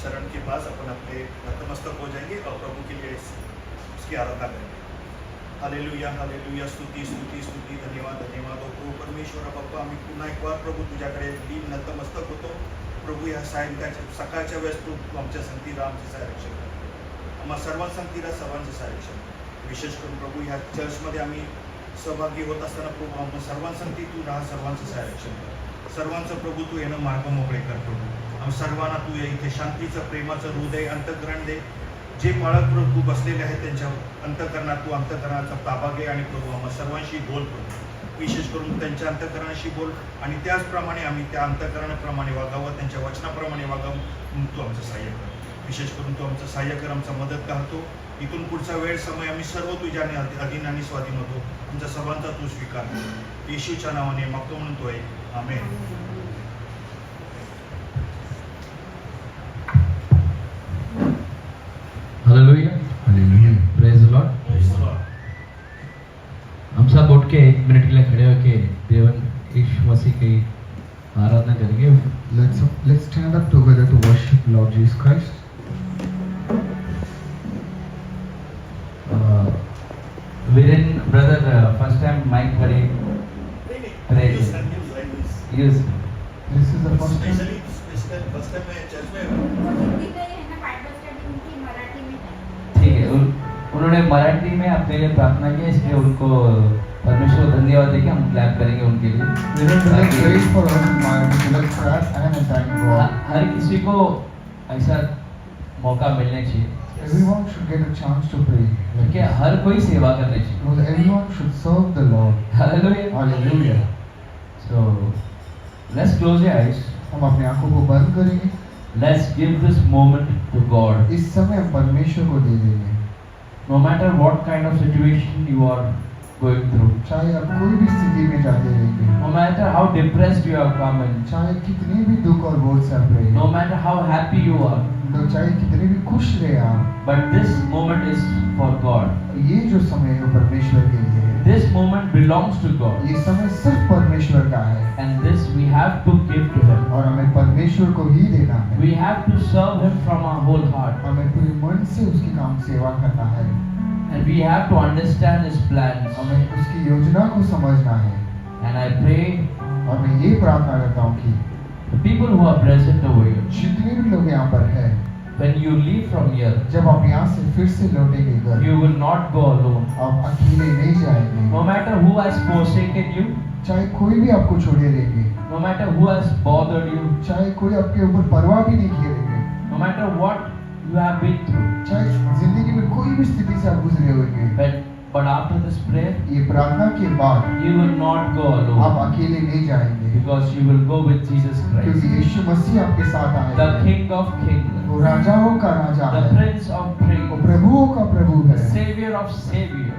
चरण के पास अपन अपने नतमस्तक हो जाएंगे और प्रभु के लिए उसकी आराधना करेंगे। हालेलुया हालेलुया, स्तुती स्तुती स्तुती, धन्यवाद धन्यवाद। प्रभू परमेश्वर बाप्पा, आम्ही पुन्हा एक बार प्रभू तुझ्याकडे दिन नतमस्तक होतो प्रभू। या सायंकाळच्या सकाळच्या वेळेस तू आमच्या संगतीला आमचे संरक्षण कर, आम्हा सर्वांच्या संगतीला सर्वांचे संरक्षण। विशेष करून प्रभू ह्या चर्चमध्ये आम्ही सहभागी होत असताना प्रभू आम्हा सर्वांसाठी तू राहा, सर्वांचं संरक्षण कर, सर्वांचं प्रभू तू येणं मार्ग मोकळे कर प्रभू। आम्ही सर्वांना तू इथे शांतीचं प्रेमाचं हृदय अंतःकरण दे। जे बाळक प्रभू बसलेले आहेत त्यांच्या अंतःकरणात तू अंतःकरणाचा ताबा घे आणि प्रभू आम्हा सर्वांशी बोल प्रभू। विशेष करून त्यांच्या अंतःकरणाशी बोल आणि त्याचप्रमाणे आम्ही त्या अंतःकरणाप्रमाणे वागावं, त्यांच्या वचनाप्रमाणे वागावं म्हणून तू आमचं सहाय्य कर। विशेष करून तू आमचं सहाय्य कर, आमचा मदत करतो। इथून पुढचा वेळ समय आम्ही सर्व तुझ्याने अधीन आणि स्वाधीन होतो। आमच्या सर्वांचा तू स्वीकार कर, येशूच्या नावाने मागतो म्हणतोय, आमेन। हालेलुया हालेलुया, प्रेज द लॉर्ड। हम सब उठ के 1 मिनट के लिए खड़े होके देवन यीशु मसीह की आराधना करेंगे। Let's stand up together to worship Lord Jesus Christ. Viren brother, first time mic खड़े praise use This is the first time. Specially first time मैं चर्च में ठीक है। उन्होंने मराठी में अपने लिए प्रार्थना की, इसलिए उनको परमेश्वर धन्यवाद देके हम क्लैप करेंगे उनके लिए। Praise for us in Marathi. Let's clap and thank God. हर किसी को ऐसा मौका मिलना चाहिए, Everyone should get a chance to pray. क्योंकि हर कोई सेवा करनी चाहिए। Because everyone should serve the Lord. Hallelujah. Hallelujah. So let's close your eyes. हम अपनी आंखों को बंद करेंगे। Let's give this moment to God. इस समय हम परमेश्वर को दे देंगे। No matter what kind of situation you are going through, चाहे आप कोई भी स्थिति में जाते रहेंगे, no matter how depressed you have come in, चाहे कितने भी दुख और बोझ से आप रहे, no matter how happy you are, चाहे कितने भी खुश रहे आप, but this moment is for God. ये जो समय है वो परमेश्वर के लिए है। This moment belongs to God, ये समय सिर्फ परमेश्वर का है and this we have to give to Him. और हमें परमेश्वर को ही देना है। We have to serve Him from our whole heart, हमें पूरे मन से उसकी काम सेवा करना है। and we have to understand His plans. हमें उसकी योजना को समझना है। And I pray और मैं ये प्रार्थना करता हूँ कि the people who are present over here, जितने भी लोग यहाँ पर हैं, when you leave from here, जब आप यहाँ से फिर से लौटेंगे घर, you will not go alone. आप अकेले नहीं जाएंगे। No matter who has forsaken you, चाहे कोई भी आपको छोड़े रहेंगे, no matter who has bothered you, चाहे कोई आपके ऊपर परवाह भी नहीं किए रहेंगे, no matter what you have been through, चाहे जिंदगी में कोई भी स्थिति से आप गुजरे होंगे, but after this prayer, ये प्रार्थना के बाद you will not go alone, आप अकेले नहीं जाएंगे, because you will go with Jesus Christ, क्योंकि यीशु मसीह आपके साथ the आए। King of Kings, वो राजाओं का राजा the है, Prince of वो Prince, प्रभुओं का प्रभु the है, Savior of Savior,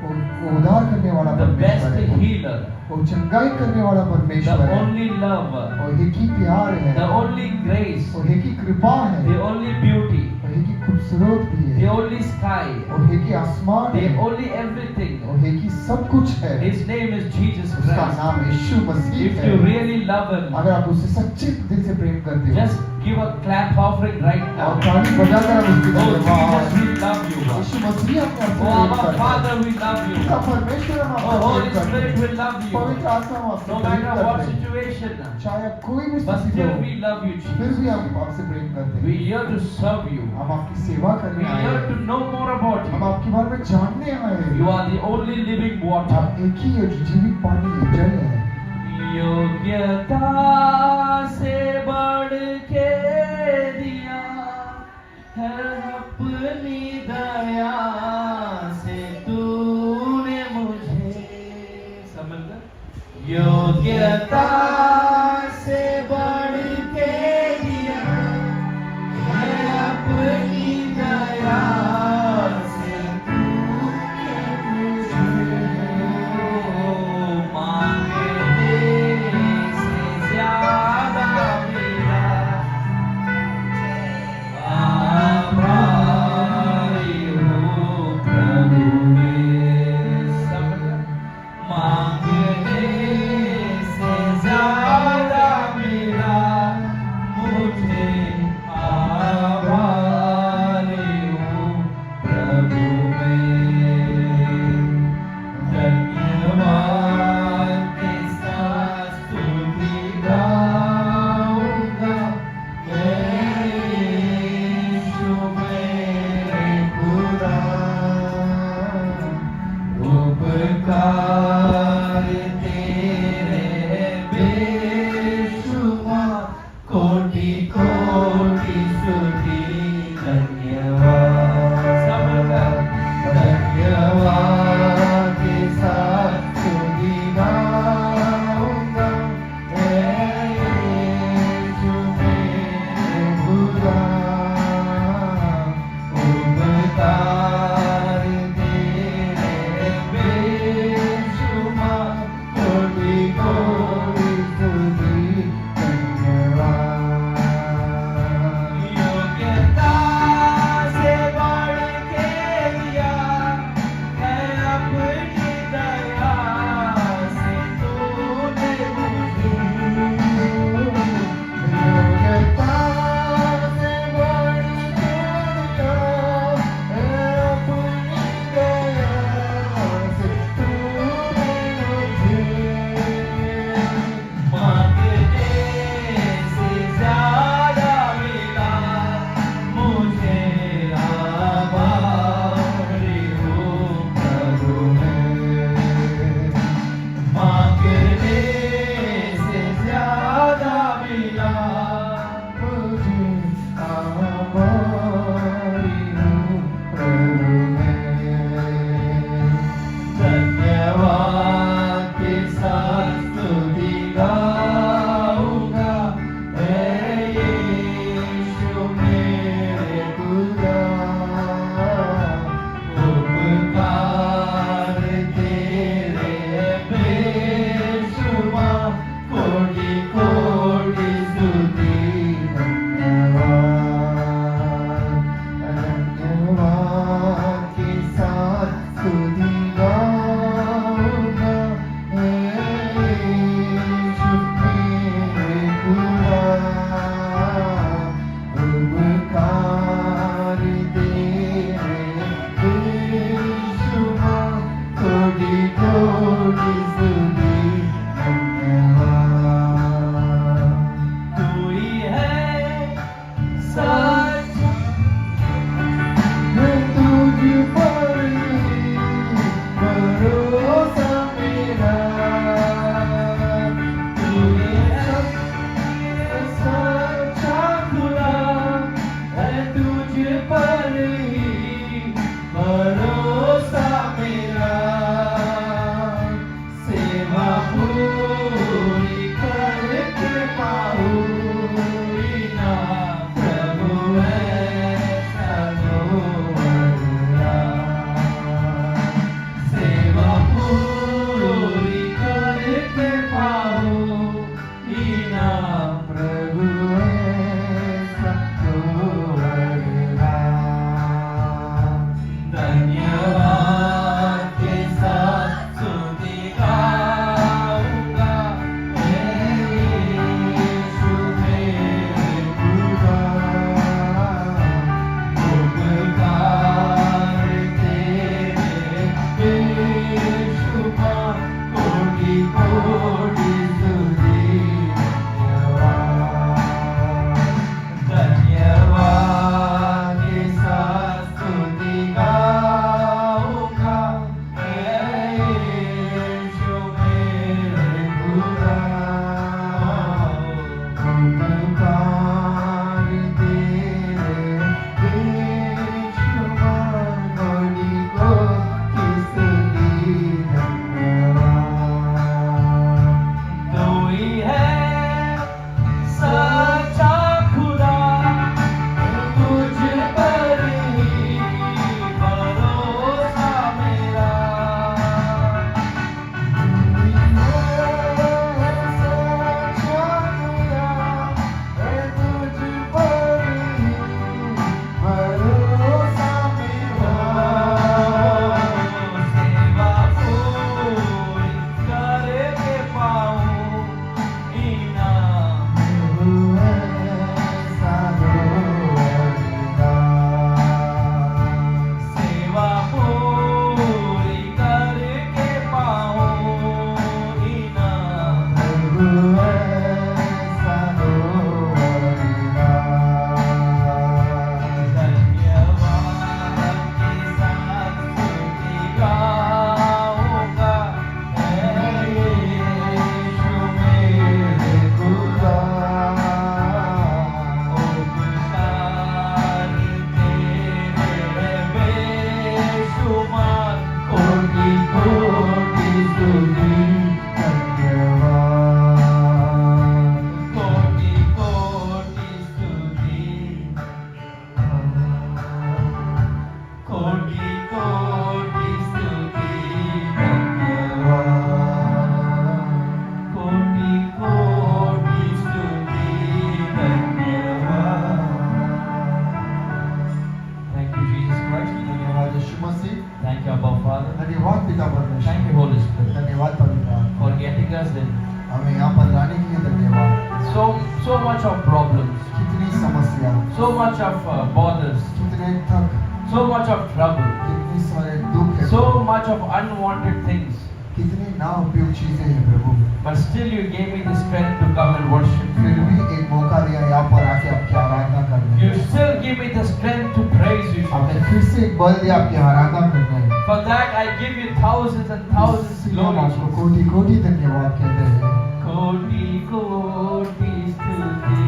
वो उद्धार करने वाला the best परमेश्वर है, healer, वो चंगाई करने वाला the परमेश्वर है, only lover, वो एक ही प्यार है, the only grace, वो एक ही कृपा है, the only beauty, वो एक ही खूबसूरत भी the है, only sky, वो एक ही आसमान the है, only everything. वो एक ही सब कुछ है। His name is Jesus उसका Christ. नाम यीशु मसीह If है। you really love Him, अगर आप उसे सच्चे दिल से प्रेम करते हो, just give a clap offering right now. और ताली बजाकर आप उसकी Oh धन्यवाद। Jesus, we love you. यीशु मसीह आपका Oh प्रेम our करता है। Father, we love you. उसका परमेश्वर हम Oh आपका Holy प्रेम करते Spirit, हैं। we love you. पवित्र आत्मा हम आपसे No प्रेम matter what करते हैं। situation, चाहे आप कोई भी but स्थिति still हो, we love you, फिर Jesus. भी हम आपसे प्रेम करते We हैं। here to serve you. हम आपकी सेवा We करने आए here हैं। to know more about हम you. आपके बारे में जानने आए हैं। You are the only living water. आप एक ही जीवित पानी है, जल है। योग्यता से बढ़ के दिया है अपनी दया से तूने मुझे समझ योग्यता से बढ़ के दिया है अपनी दया से तूने मुझे मांगने से ज्यादा मिला आभारी हूँ प्रभु में सब मांगने से ज्यादा परमेश्वर। Thank you, Holy Spirit, धन्यवाद पवित्र आत्मा। for getting us in. हमें यहाँ पर लाने के लिए धन्यवाद। So much of problems, कितनी समस्या, so much of bothers, कितने थक, so much of trouble, कितनी सारे दुख है, so much of unwanted things. कितनी ना उपयोग चीजें हैं प्रभु। But still you gave me the strength to come and worship फिर you. भी एक मौका दिया यहाँ पर आके आपकी आराधना करने। You still give me the strength to praise you. आपने फिर से एक बल दिया आपकी आराधना करने। For that I give you thousands and thousands इसलिए हम आपको glory. कोटि कोटि धन्यवाद कहते हैं। कोटि कोटि स्तुति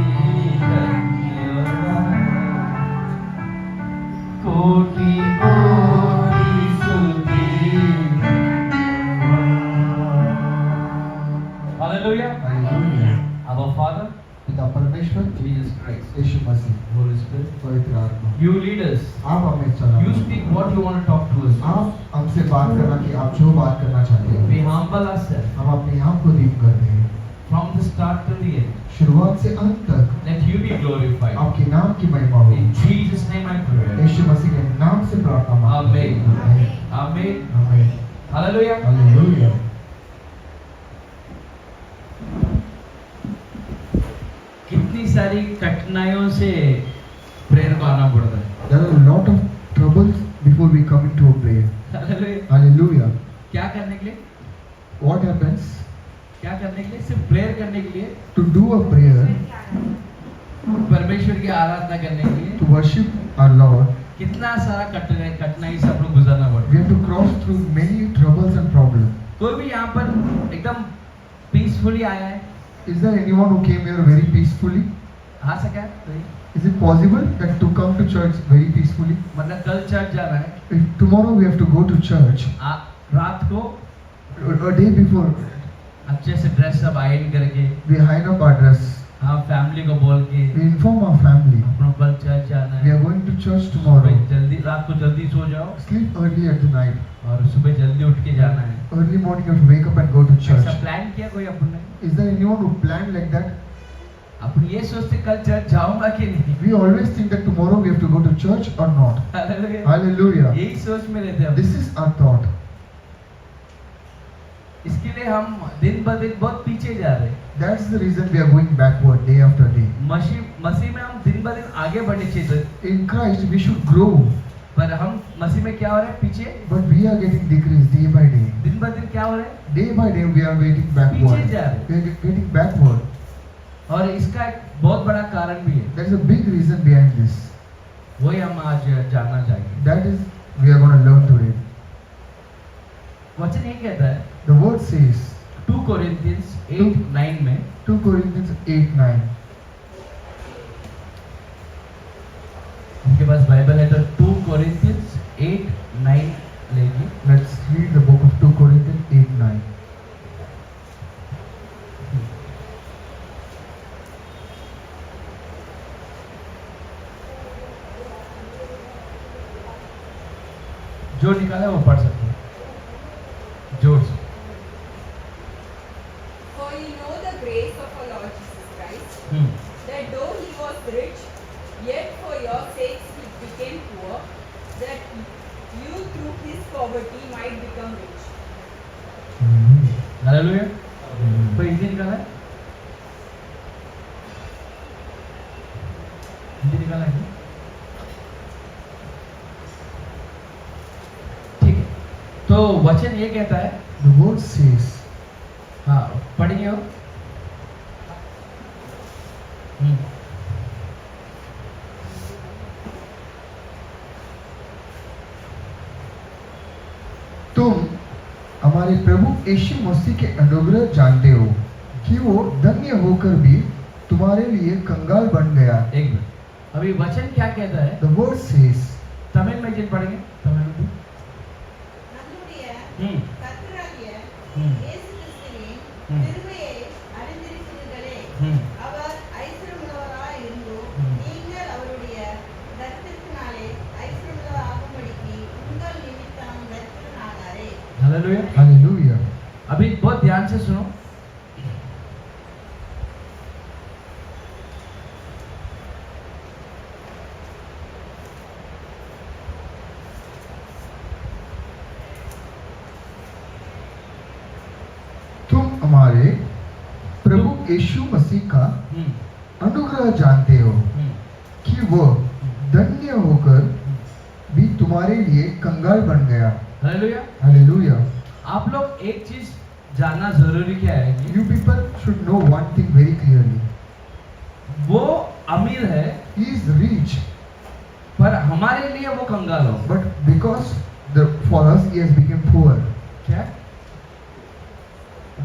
धन्यवाद। कोटि कोटि स्तुति। Hallelujah. हालेलुया। Our Father, पिता परमेश्वर, Jesus Christ, यीशु मसीह, Holy Spirit, पवित्र आत्मा, you lead us. आप हमें चलाओ। You speak what you want to talk to us. आप हमसे बात करना कि आप जो बात करना चाहते We हैं। humble ourselves हम अपने आप को दीप करते हैं। from the start to the end. शुरुआत से अंत तक Let you be glorified. आपके नाम की महिमा हो। In Jesus' name I pray. यीशु मसीह के नाम से प्रार्थना मांगते हैं। Amen. Amen. आमीन। Hallelujah. हालेलुया। कितनी सारी कठिनाइयों से प्रेयर को आना पड़ता है। There are a lot of troubles before we come into a prayer. Hallelujah. Hallelujah. क्या करने के लिए? What happens? क्या करने के लिए? सिर्फ प्रेयर करने के लिए, To do a prayer, परमेश्वर की आराधना करने के लिए to worship our Lord, कितना सारा कठिनाई से आप लोग गुजरना we पड़ता है। have to cross through many troubles and problems. कोई भी यहाँ पर एकदम पीसफुली आया है? Is there anyone who came here very peacefully? आ सका है कोई? Is it possible that to come to church very peacefully? मतलब कल चर्च जाना है, If tomorrow we have to go to church, रात को a day before, अच्छे से ड्रेस सब आयरन करके, we hide up our dress, हाँ फैमिली को बोल के we inform our family, अपना कल चर्च जाना we है, are going to church tomorrow. सुबह जल्दी, रात को जल्दी सो जाओ Sleep early at the night. और सुबह जल्दी उठ के जाना है। Early morning you have to wake up and go to church. ऐसा प्लान किया कोई अपन ने? Is there anyone who planned like that? अपन ये सोचते कल चर्च जाऊंगा कि नहीं? We always think that tomorrow we have to go to church or not. Hallelujah. Hallelujah. यही सोच में रहते हैं। This is our thought. इसके लिए हम दिन ब दिन बहुत पीछे जा रहे हैं। That's the reason we are going backward day after day. मसीह में हम दिन ब दिन आगे बढ़ने चाहिए, In Christ we should grow, पर हम मसीह में क्या हो रहा है? पीछे। but we are getting decreased day by day. दिन ब दिन क्या हो रहा है? Day by day we are getting backward. पीछे जा रहे हैं। We are getting backward. और इसका एक बहुत बड़ा कारण भी है, There is a big reason behind this. वही हम आज जानना चाहेंगे। That is we are going to learn today. वचन ये कहता है The word says 2 Corinthians 8:9 में, 2 Corinthians 8:9. उनके पास बाइबल है तो 2 Corinthians 8:9 लेगी। Let's read the book of 2 Corinthians 8:9. जो निकाला है वो पढ़ सकते हैं जोर से। For you know the grace of our Lord Jesus Christ, hmm, that though he was rich, yet for your sakes he became poor, that you through his poverty might become rich. Hallelujah. कोई हिंदी निकाला है? हिंदी निकाला है? ठीक है, तो वचन ये कहता है, The word says, हाँ पढ़िए हो। तुम हमारे प्रभु यीशु मसीह के अनुग्रह जानते हो कि वो धन्य होकर भी तुम्हारे लिए कंगाल बन गया। एक मिनट, अभी वचन क्या कहता है? The word says, तमिल में जिन पढ़ेंगे, तमिल में। நம்முடைய हम्म, கர்த்தராகிய हम्म, இயேசு கிறிஸ்துவின் ம். கிருபையை அறிந்திருக்கிறீர்களே. हम्म, அவர் ஐஸ்வர்யமுள்ளவராய் இருந்தும் ம். நீங்கள் அவருடைய இரத்தத்தினாலே ஐஸ்வர்யமுள்ளவராகும்படிக்கு உங்கள் நிமித்தம் இரத்தனானாரே. हालेलुया। Hallelujah. अभी बहुत ध्यान से सुनो। हमारे प्रभु यीशु मसीह का अनुग्रह जानते हो कि वो धन्य होकर भी तुम्हारे लिए कंगाल बन गया। हालेलुया। हालेलुया। आप लोग एक चीज जानना जरूरी क्या है कि You people should know one thing very clearly. वो अमीर है He is rich, पर हमारे लिए वो कंगाल हो। but because for us he has become poor. क्या?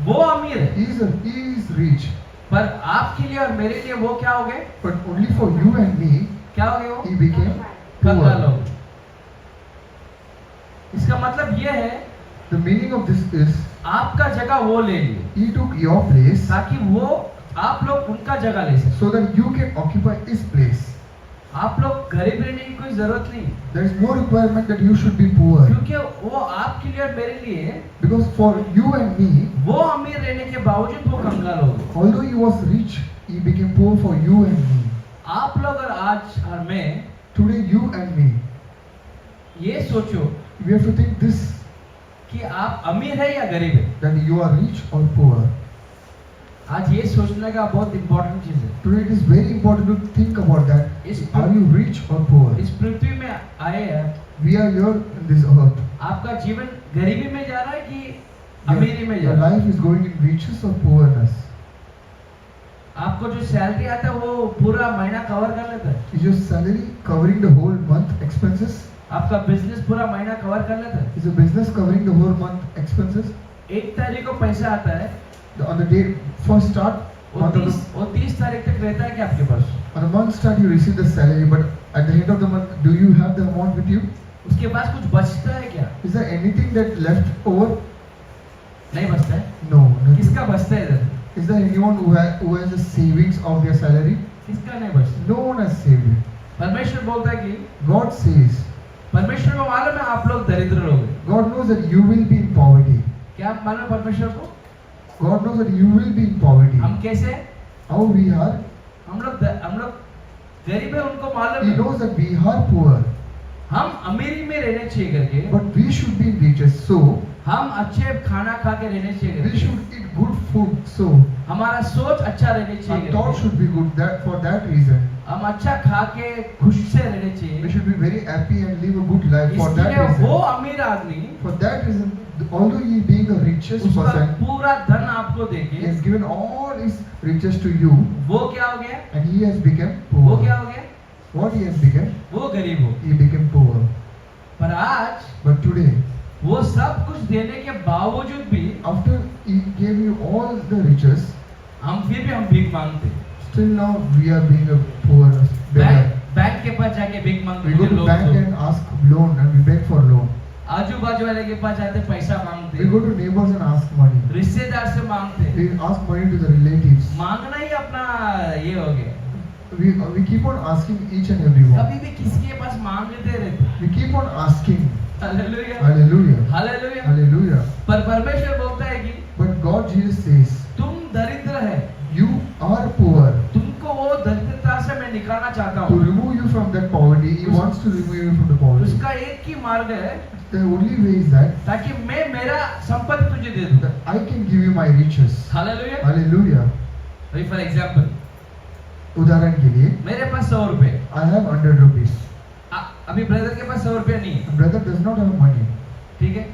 वो अमीर है He is rich, पर आपके लिए और मेरे लिए वो क्या हो गए? but only for you and me क्या हो गए वो? he became कंगाल हो poor. गए। इसका मतलब ये है The meaning of this is आपका जगह वो ले लिए he took your place ताकि वो आप लोग उनका जगह ले सके। so that you can occupy his place. आप लोग गरीब रहने की कोई जरूरत नहीं, There is no requirement that you should be poor, क्योंकि वो आपके लिए और मेरे लिए because for you and me, वो अमीर रहने के बावजूद वो कंगाल हो गए। although he was rich, he became poor for you and me. आप लोग और आज और मैं Today you and me, ये सोचो we have to think this, कि आप अमीर है या गरीब है। that you are rich or poor. आज ये सोचने का बहुत इंपॉर्टेंट चीज है। Today it is very important to think about that. इस Are you rich or poor? इस पृथ्वी में आए हैं, We are here in this earth. आपका जीवन गरीबी में जा रहा है कि अमीरी में जा Your रहा है? life is going in riches or poorness. आपको जो सैलरी आता है वो पूरा महीना कवर कर लेता है? Is your salary covering the whole month expenses? आपका बिजनेस पूरा महीना कवर कर लेता है? Is your business covering the whole month expenses? 1 तारीख को पैसा आता है, On the day first start, वो month of 30 तारीख तक रहता है क्या आपके पास? on the month start you receive the salary, but at the end of the month, do you have the amount with you? उसके पास कुछ बचता है क्या? Is there anything that left over? नहीं बचता है। No. nothing. किसका बचता है इधर? Is there anyone who has the savings of their salary? किसका नहीं बचता? No one has saved it. परमेश्वर बोलता है कि God says, परमेश्वर को मालूम है आप लोग दरिद्र लोग हैं। God knows that you will be in poverty. क्या मालूम है परमेश्वर को? God knows that you will be in poverty. हम कैसे हैं? How we are? हम लोग गरीब है, उनको मालूम He है। knows that we are poor, हम अमीरी में रहने चाहिए करके, but we should be riches. So हम अच्छे खाना खा के रहने चाहिए we करके, should eat good food. So हमारा सोच अच्छा रहने our चाहिए thought करके, should be good. That for that reason हम अच्छा खा के खुश से रहने we चाहिए। should be very happy and live a good life. For that इसलिए वो reason, अमीर आदमी for that reason, although he being the richest उसका person, पूरा धन आपको he देके has given all his riches to you, वो क्या हो गया? and he has become वो poor. क्या हो गया? What he has become? वो गरीब हो। He became poor. पर आज But today, वो सब कुछ देने के बावजूद भी after he gave you all the riches, हम भीख मांगते हैं। still now we are being a poor beggar. Bank के पास जाके भीख मांगते We go हैं to लोग bank तो। and ask loan and we beg for loan. आजू बाजू वाले के पास जाते पैसा मांगते We हैं, go to neighbors and ask money. रिश्तेदार से मांगते हैं। We ask money to the relatives. मांगना ही अपना ये हो गया। We keep on asking each and everyone. कभी भी किसी के पास मांगते रहते। We keep on asking. Hallelujah, Hallelujah. Hallelujah. Hallelujah. पर परमेश्वर बोलता है कि But God Jesus says, तुम दरिद्र है, you are poor. तुमको वो दरिद्रता से मैं निकालना चाहता To हूँ। remove you from that poverty, He wants to remove you from the poverty. उसका एक ही मार्ग है The only way is that ताकि मैं मेरा संपत्ति तुझे दे दूं। I can give you my riches. Hallelujah. Hallelujah. अभी फॉर एग्जांपल उदाहरण के लिए, मेरे पास 100 रुपए, I have 100 rupees. अभी ब्रदर के पास 100 रुपया नहीं है, Brother does not have money. ठीक है?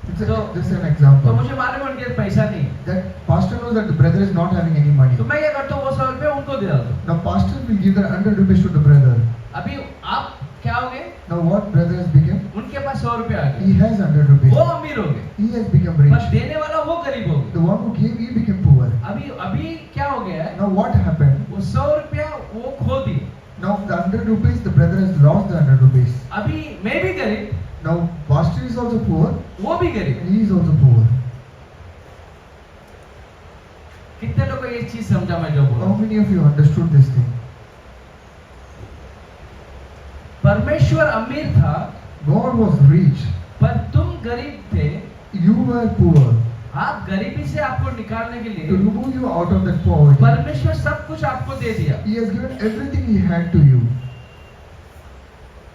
It's So- just an तो example. मुझे मालूम है उनके पास पैसा नहीं है, That pastor knows that the brother is not having any money. तो मैं क्या करता हूँ वो 100 रुपया उनको दे देता हूँ। Now pastor will give the 100 rupees to the brother. अभी आप क्या हो गए? Now what brother has become? उनके पास 100 रुपया आ He गए, has 100 rupees. वो अमीर हो गए, He has become पर rich. देने वाला वो गरीब हो गए। The one who gave, he became poor. अभी क्या हो गया है? Now what happened? वो 100 रुपया वो खो दिए। Now the 100 rupees, the brother has lost the 100 rupees. अभी मैं भी गरीब, Now pastor is also poor वो भी गरीब। and he is also poor. कितने लोगों को ये चीज समझा मैं जो बोल रहा How हूँ? many of you understood this thing? परमेश्वर अमीर था, God was rich. पर तुम गरीब थे। You were poor. आप गरीबी से आपको निकालने के To लिए remove you out of that poverty, परमेश्वर सब कुछ आपको दे दिया, He has given everything He had to you.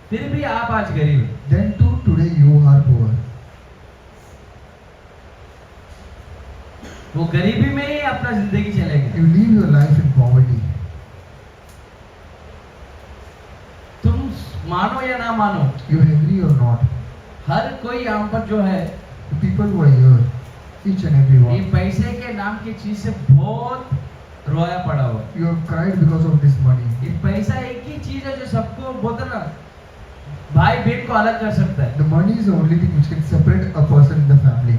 फिर भी आप आज गरीब हैं। Then too today you are poor. वो गरीबी में ही अपना जिंदगी चलेगा। You live your life in poverty. तुम मानो या ना मानो, You agree or not? हर कोई यहाँ पर जो है The people who are here, each and every ये one, पैसे के नाम की चीज से बहुत रोया पड़ा हुआ है। you have cried because of this money. ये पैसा एक ही चीज है जो सबको बोलते ना भाई बहन को अलग कर सकता है। The money is the only thing which can separate a person in the family.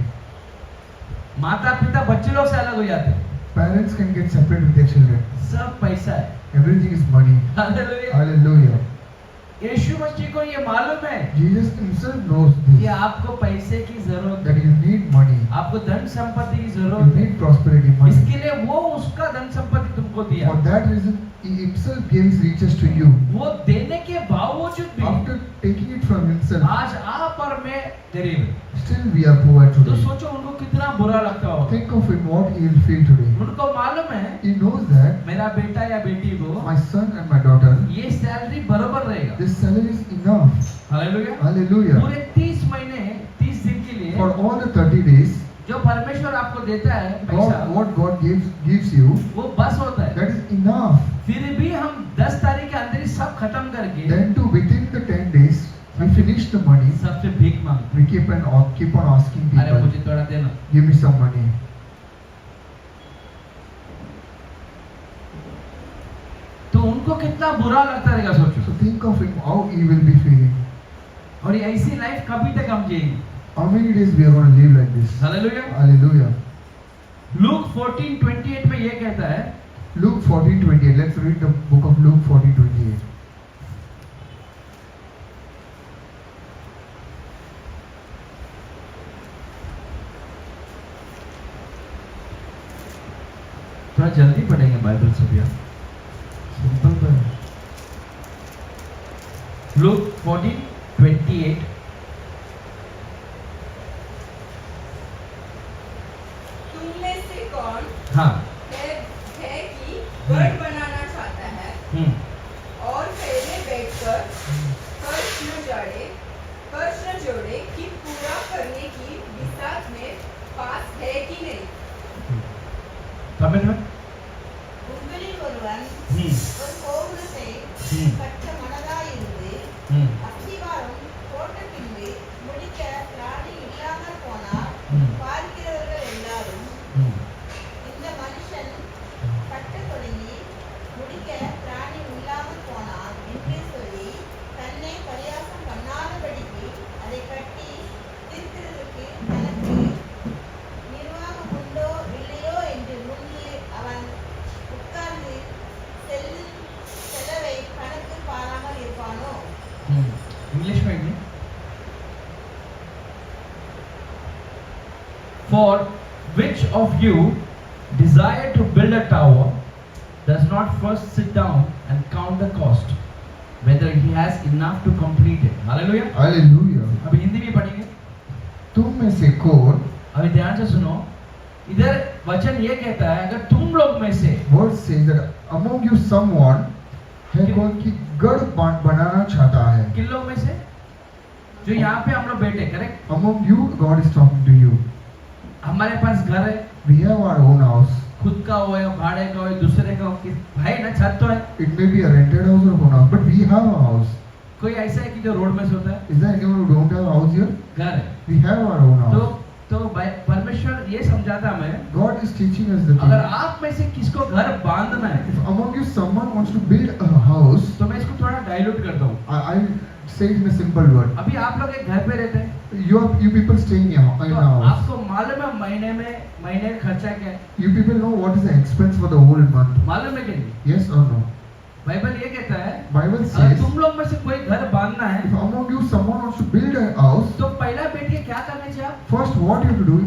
माता पिता बच्चे लोग से अलग हो जाते हैं, Parents can get separate with their children. सब पैसा है। Everything is money. Hallelujah. Hallelujah. यीशु मसीह को ये मालूम है Jesus himself knows कि this, आपको पैसे की जरूरत that है, you need money. आपको धन संपत्ति की You जरूरत है। need prosperity money. इसके लिए वो उसका धन संपत्ति तुमको दिया। For that reason, he himself gives riches to you. वो देने के बावजूद भी After taking it from himself, आज आप और मैं गरीब हैं। still we are poor तो today. सोचो उनको कितना बुरा लगता होगा। Think of it, what he will feel today. उनको मालूम है He knows that मेरा बेटा या बेटी को my son and my daughter, ये सैलरी बरोबर रहेगा। this salary is enough. Hallelujah. Hallelujah. पूरे 30 महीने 30 दिन के लिए For all the 30 days, जो परमेश्वर आपको देता है पैसा, what God gives you, वो बस होता है। that is enough. फिर भी हम 10 तारीख के अंदर ही सब खत्म करके Then to within the 10 days, we finish the money. सबसे भीख मांगते We keep on asking हैं, अरे people, मुझे थोड़ा देना। give me some money. तो उनको कितना बुरा लगता रहेगा सोचो। So think of him, how he will be feeling. और ये ऐसी लाइफ कभी तक हम जिएंगे। How many days we are going to live like this? Hallelujah. Hallelujah. Look 14:28 में ये कहता है, Luke 14:28. Let's read the book of Luke 14:28. थोड़ा जल्दी पढ़ेंगे बाइबल से भी आप। सिंपल पर लूक 14:28 तुम में से कौन हाँ है कि गढ़ बनाना चाहता है और पहले बैठकर फर्श न जोड़े कि पूरा करने की बिसात में पास है कि नहीं। तमिल में உங்களில் ஒருவன் हम्म, ஒரு கோபுரத்தை கட்ட மனதாயிருந்து அஸ்திவாரம் போட்ட பின்பு முடிக்க திராணி இல்லாமல் போனால் பார்க்கிறவர்கள் எல்லாரும் இந்த மனுஷன் கட்ட தொடங்கி முடிக்க திராணி இல்லாமல் போனான் என்று சொல்லி தன்னை பரியாசம் பண்ணாதபடிக்கு அதை கட்டி தீர்க்கிறதற்கு தனக்கு நிர்வாகம் உண்டோ இல்லையோ என்று முன்பு அவன் உட்கார்ந்து செலவை கணக்கு பாராமல் இருப்பானோ. इंग्लिश में नहीं। For which of you desire to build a tower does not first sit down and count the cost whether he has enough to complete it। Hallelujah. Hallelujah. अभी हिंदी में पढ़ेंगे। तुम में से कौन, अभी ध्यान से सुनो, इधर वचन ये कहता है अगर तुम लोग में से word says that among you someone है कौन कि गढ़ बनाना चाहता है. किन लोग में से जो यहाँ पे हम लोग बैठे, correct, Among you, God is talking to you. हमारे पास घर है, We have our own house. खुद का हो या भाड़े का हो या दूसरे का हो, भाई ना छत तो है। It may be a rented house or own house, but we have a house. कोई ऐसा है कि जो रोड में सोता है? Is there anyone who don't have a house here? घर है। We have our own house. तो परमेश्वर ये समझाता हमें God is teaching us the अगर thing. आप में से किसको घर बांधना है If among you someone wants to build a house, तो मैं इसको थोड़ा डाइल्यूट करता हूँ। I say it in a simple word. अभी आप लोग एक घर पे रहते हैं, You people staying in a तो house. आपको मालूम है महीने का खर्चा क्या है? You people know what is the expense for the whole month. मालूम है कि नहीं? Yes or no? बाइबल ये कहता है Bible अगर says तुम लोग में से कोई घर बांधना है if among you someone wants to build a house, तो पहला बैठ के क्या करना चाहिए? आप first what you have to do,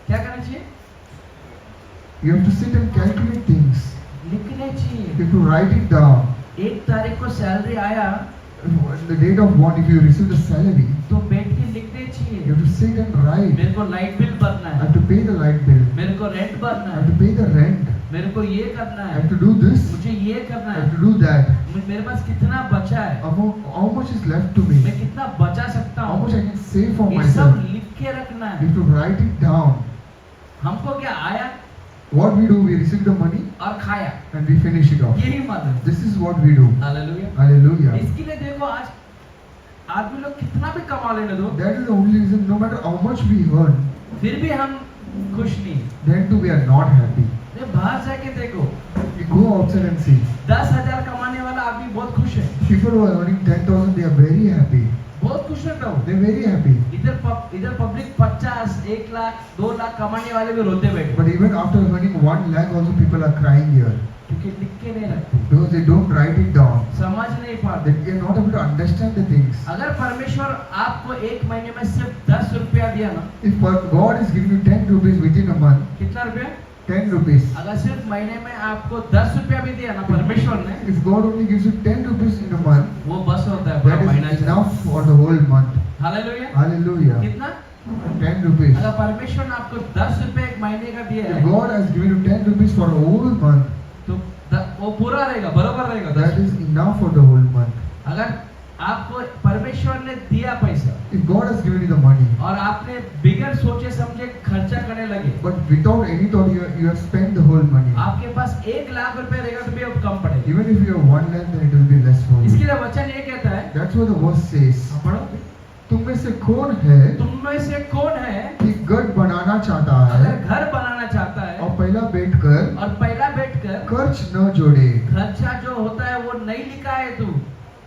क्या करना चाहिए? you have to sit and calculate things. लिखना चाहिए। You have to write it down. 1 तारीख को सैलरी आया The date of what, if you receive the salary, तो बैठ के लिखने you चाहिए। have to sit and write. मेरे को लाइट बिल भरना I है, have to pay the light bill. मेरे को रेंट भरना I है, have to pay the rent. मेरे को ये करना I है, have to do this. मुझे ये करना I है, have to do that. मेरे पास कितना बचा है, How much is left to me? मैं कितना बचा सकता How हूँ, much I can save for ये myself? सब लिख के रखना You है। have to write it down. हमको क्या आया What we do, we receive the money और खाया, and we finish it off. यही मालूम। This is what we do. Hallelujah. Hallelujah. इसके लिए देखो आज आदमी लोग कितना भी कमा लेने दो, That is the only reason, no matter how much we earn, फिर भी हम खुश नहीं। then too we are not happy. ये बाहर जाके देखो, We go outside and see. 10,000 कमाने वाला आदमी बहुत खुश है, People who are earning 10,000, they are very happy. बहुत खुश रहता हूँ। They are very happy. इधर पब्लिक 50, 1 लाख, 2 लाख कमाने वाले भी रोते बैठे, But even after earning 1 lakh, also people are crying here क्योंकि लिख के नहीं रखते, because they don't write it down. समझ नहीं पाते। They are not able to understand the things. अगर परमेश्वर आपको एक महीने में सिर्फ 10 रुपया दिया ना, If God is giving you 10 rupees within a month, कितना रुपया? 10 rupees. अगर सिर्फ महीने में आपको 10 रुपया भी दिया ना परमेश्वर ने, If God only gives you 10 rupees in a month, वो बस होता है पूरा that महीना is चलता। enough for the whole month. Hallelujah. Hallelujah. कितना? 10 rupees. अगर परमेश्वर ने आपको 10 रुपए एक महीने का दिया If है, God has given you 10 rupees for a whole month, तो वो पूरा रहेगा, बरोबर रहेगा। that is enough for the whole month. अगर आपको परमेश्वर ने दिया पैसा If God has given you the money, और आपने बिगड़ सोचे समझे खर्चा करने लगे, but without any thought you have spent the whole money. आपके पास 1 लाख रुपए रहेगा तो भी अब कम पड़ेगा। Even if you have 1 lakh, then it will be less for इसके you. लिए वचन ये कहता है, That's what the verse says. आप पढ़ो, तुम में से कौन है तुम में से कौन है कि घर बनाना चाहता अगर है घर बनाना चाहता है और पहला बैठकर और पहला बैठकर खर्च न जोड़े खर्चा जो होता है वो नहीं लिखा है तू,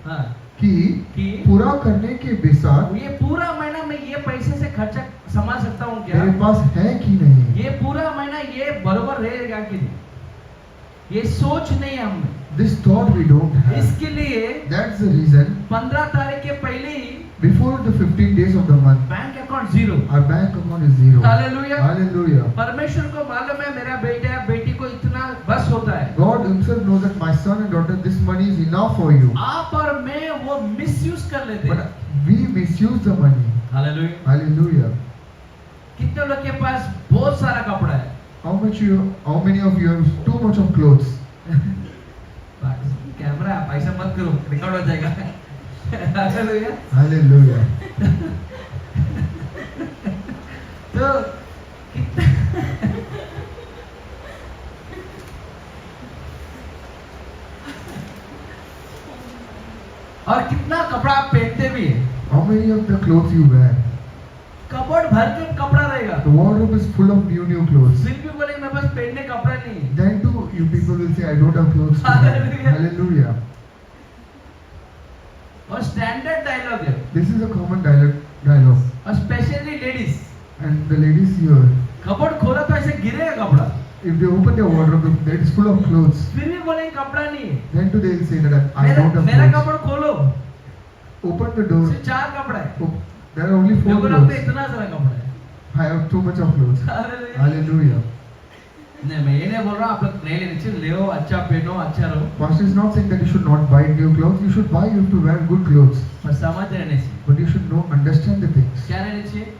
हाँ, कि कि पूरा करने के बेसाथ ये पूरा महीना मैं ये पैसे से खर्चा संभाल सकता हूँ क्या, मेरे पास है कि नहीं. ये पूरा महीना ये बरोबर रहेगा कि नहीं, ये सोच नहीं है हमें। This thought we don't have. इसके लिए That's the reason 15 तारीख के पहले ही before the 15 days of the month, bank account zero. our bank account is zero. Hallelujah. Hallelujah. परमेश्वर को मालूम है मेरा बेटा या बेटी को इतना बस होता है, God himself knows that my son and daughter, this money is enough for you. आप और मैं वो मिसयूज कर लेते But हैं। we misuse the money. Hallelujah. Hallelujah. कितने लोग के पास बहुत सारा कपड़ा है, How many of you have too much of clothes? Camera आप ऐसा मत करो, रिकॉर्ड हो जाएगा। हालेलुया। Hallelujah. तो और कितना कपड़ा आप पहनते भी है, How many of the clothes you wear? Cupboard भर के कपड़ा रहेगा, The wardrobe is full of new clothes. फिर भी बोलेंगे मेरे पास पहनने कपड़ा नहीं है। Then too, you people will say, I don't have clothes to wear. Hallelujah. Hallelujah. और स्टैंडर्ड डायलॉग है, This is a common dialogue. और specially ladies, And the ladies here, cupboard खोला तो ऐसे गिरेगा कपड़ा, if they open their wardrobe, that is full of clothes. फिर भी बोलेंगे कपड़ा नहीं है। Then too they will say that I मेरा don't मेरा have clothes. कपबोर्ड खोलो, Open the door. सिर्फ 4 कपड़ा है, Oh, there are only 4 लोगों ने clothes. इतना सारा कपड़ा है। I have too much of clothes. Hallelujah. Hallelujah. नहीं, मैं ये नहीं बोल रहा आप लोग नहीं लेने चाहिए, ले अच्छा पहनो, अच्छा रहो, Pastor is not saying that you should not buy new clothes. You should buy, you have to wear good clothes. पर समझ रहने चाहिए। But you should know, understand the things. क्या रहने चाहिए?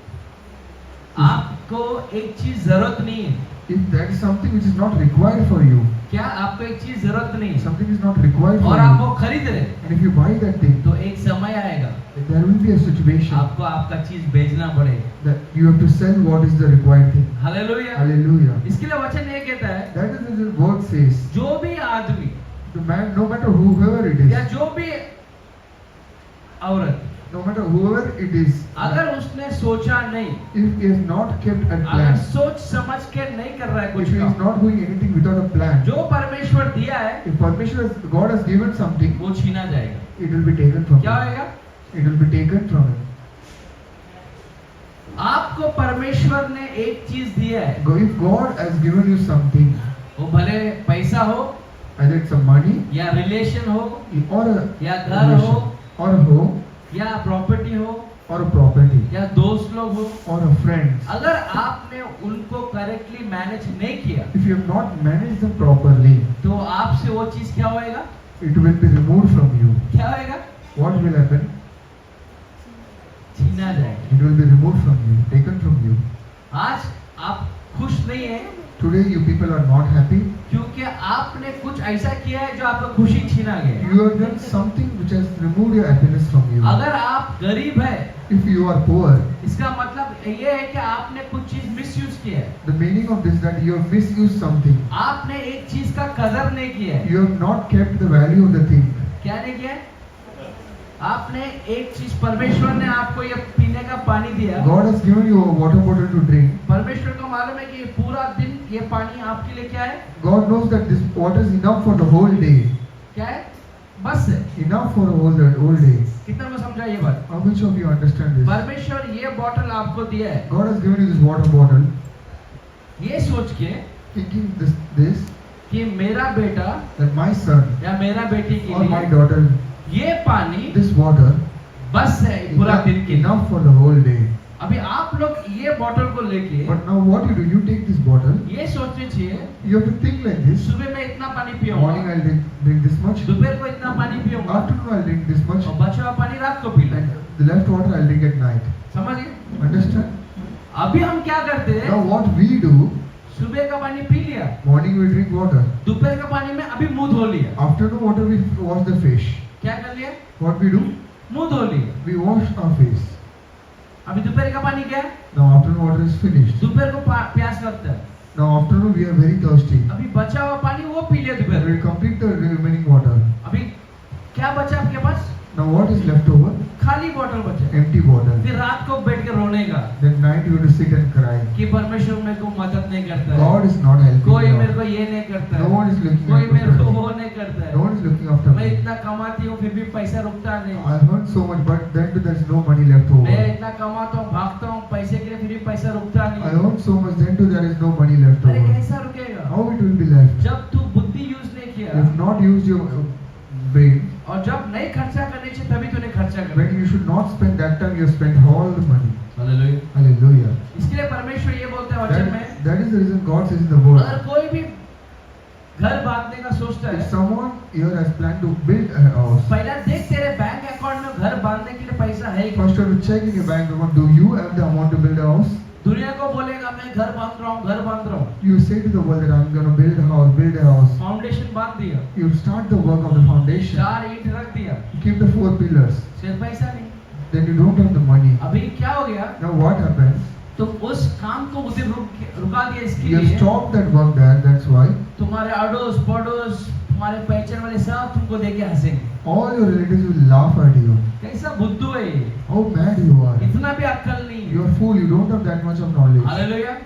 आपको एक चीज जरूरत नहीं है, If that is something which is not required for you, क्या आपको एक चीज जरूरत नहीं है something is not required for और आप you, वो खरीद रहे, and if you buy that thing, तो एक समय आएगा there will be a situation आपको आपका चीज बेचना पड़ेगा। that you have to sell what is the required thing. Hallelujah. Hallelujah. इसके लिए वचन ये कहता है, That is what the word says. जो भी आदमी The man, no matter whoever it या is, जो भी औरत, no matter whoever it is, अगर उसने सोचा नहीं, if he has not kept a अगर plan, सोच समझ के नहीं कर रहा है if कुछ he is काम, not doing anything without a plan, जो परमेश्वर दिया है if permission God has given something, वो छीना जाएगा। it will be taken from क्या him. होएगा? It will be taken from him. आपको परमेश्वर ने एक चीज दिया है, If God has given you something, वो भले पैसा हो either it's a money या रिलेशन हो or a या घर हो or a home या प्रॉपर्टी हो or a property या दोस्त लोग हो, or a friend, अगर आपने उनको करेक्टली मैनेज नहीं किया if you have not managed them properly, तो आपसे वो चीज क्या होएगा? it will be removed from you. क्या होएगा? What will happen? छीना जाएगा। It will be removed from you, taken from you. आज आप खुश नहीं है Today you people are not happy. क्योंकि आपने कुछ ऐसा किया है जो आपका खुशी छीना गया है। You have done something which has removed your happiness from you. अगर आप गरीब है, If you are poor, इसका मतलब ये है कि आपने कुछ चीज मिसयूज किया है, The meaning of this is that you have misused something. आपने एक चीज का कदर नहीं किया है। You have not kept the value of the thing. क्या नहीं किया है? आपने एक चीज, परमेश्वर ने आपको ये पीने का पानी दिया, God has given you a water bottle to drink. परमेश्वर को मालूम है कि पूरा दिन ये पानी आपके लिए क्या है? God knows that this water is enough for the whole day. क्या है? बस है। Enough for the whole day. कितना को समझा ये बात? How much of you understand this? परमेश्वर ये बोतल आपको दिया है, God has given you this water bottle, ये सोच के thinking this कि मेरा बेटा that my son या मेरा बेटी के or my लिए daughter, ये पानी this water बस है पूरा दिन के लिए। enough for the whole day. अभी आप लोग ये बोतल को लेके But now what you do? You take this bottle. ये सोचने चाहिए, You have to think like this. सुबह में इतना पानी Morning पियूंगा, I'll drink this much. दोपहर को इतना पानी पियूंगा, Afternoon I'll drink this much. और बचा हुआ पानी रात को पी And लेंगे। the left water I'll drink at night. समझिए? Understand? अभी हम क्या करते Now हैं? what we do? सुबह का पानी पी लिया, Morning we drink water. दोपहर का पानी में अभी मुंह धो लिया। Afternoon water we wash the fish. क्या कर लिया? What we do? मुंह धो लिया। We wash our face. अभी दोपहर का पानी क्या है? Now afternoon water is finished. दोपहर को प्यास लगता है, Now afternoon we are very thirsty. अभी बचा हुआ पानी वो पी लिया दोपहर We में। complete the remaining water. अभी क्या बचा आपके पास? Now what is left over? खाली बोतल बचा। Empty bottle. फिर रात को बैठ के रोने का Then night you have to sit and cry. कि परमेश्वर मेरे को मदद नहीं करता है, God is not helping कोई you. मेरे को ये नहीं करता No है, one is looking कोई मेरे को after me. वो नहीं करता No है, one is looking after मैं me. इतना कमाती हूँ फिर भी पैसा रुकता नहीं, I earned so much, but then too there is no money left मैं over. इतना कमाता हूँ भागता हूँ पैसे के लिए फिर भी पैसा रुकता I नहीं। earned so much, then too there is no money left अरे over. कैसा रुकेगा? How it will be left? जब तू बुद्धि यूज नहीं You किया have not used your brain. और जब नहीं खर्चा करने चाहिए तभी तूने खर्चा कर। When you should not spend that time, you have spent all the money. Hallelujah. Hallelujah. इसके लिए परमेश्वर ये बोलते हैं वचन में, That is the reason God says in the word. अगर कोई भी घर बांधने का सोचता If है, someone here has planned to build a house, पहला देख तेरे बैंक अकाउंट में घर बांधने के लिए पैसा है क्या? first you have to check in your bank account, do you have the amount to build a house? दुनिया को बोलेगा मैं घर बांध रहा हूँ, घर बांध रहा हूँ, You say to the world that I'm going to build a house, build a house. Foundation बांध दिया, You start the work of the foundation. 4 ईंट रख दिया, You keep the 4 pillars. सिर्फ पैसा नहीं। Then you don't have the money. अभी क्या हो गया? Now what happens? तुम उस काम को उधर रुका दिया इसके You have लिए stopped that work there, that's why. तुम्हारे अड़ोस पड़ोस तुम्हारे पहचान वाले सब तुमको देख के हंसेंगे, All your relatives will laugh at you. कैसा बुद्धू है ये, How mad you are. इतना भी अक्ल नहीं You है। are fool, you don't have that much of knowledge. Hallelujah.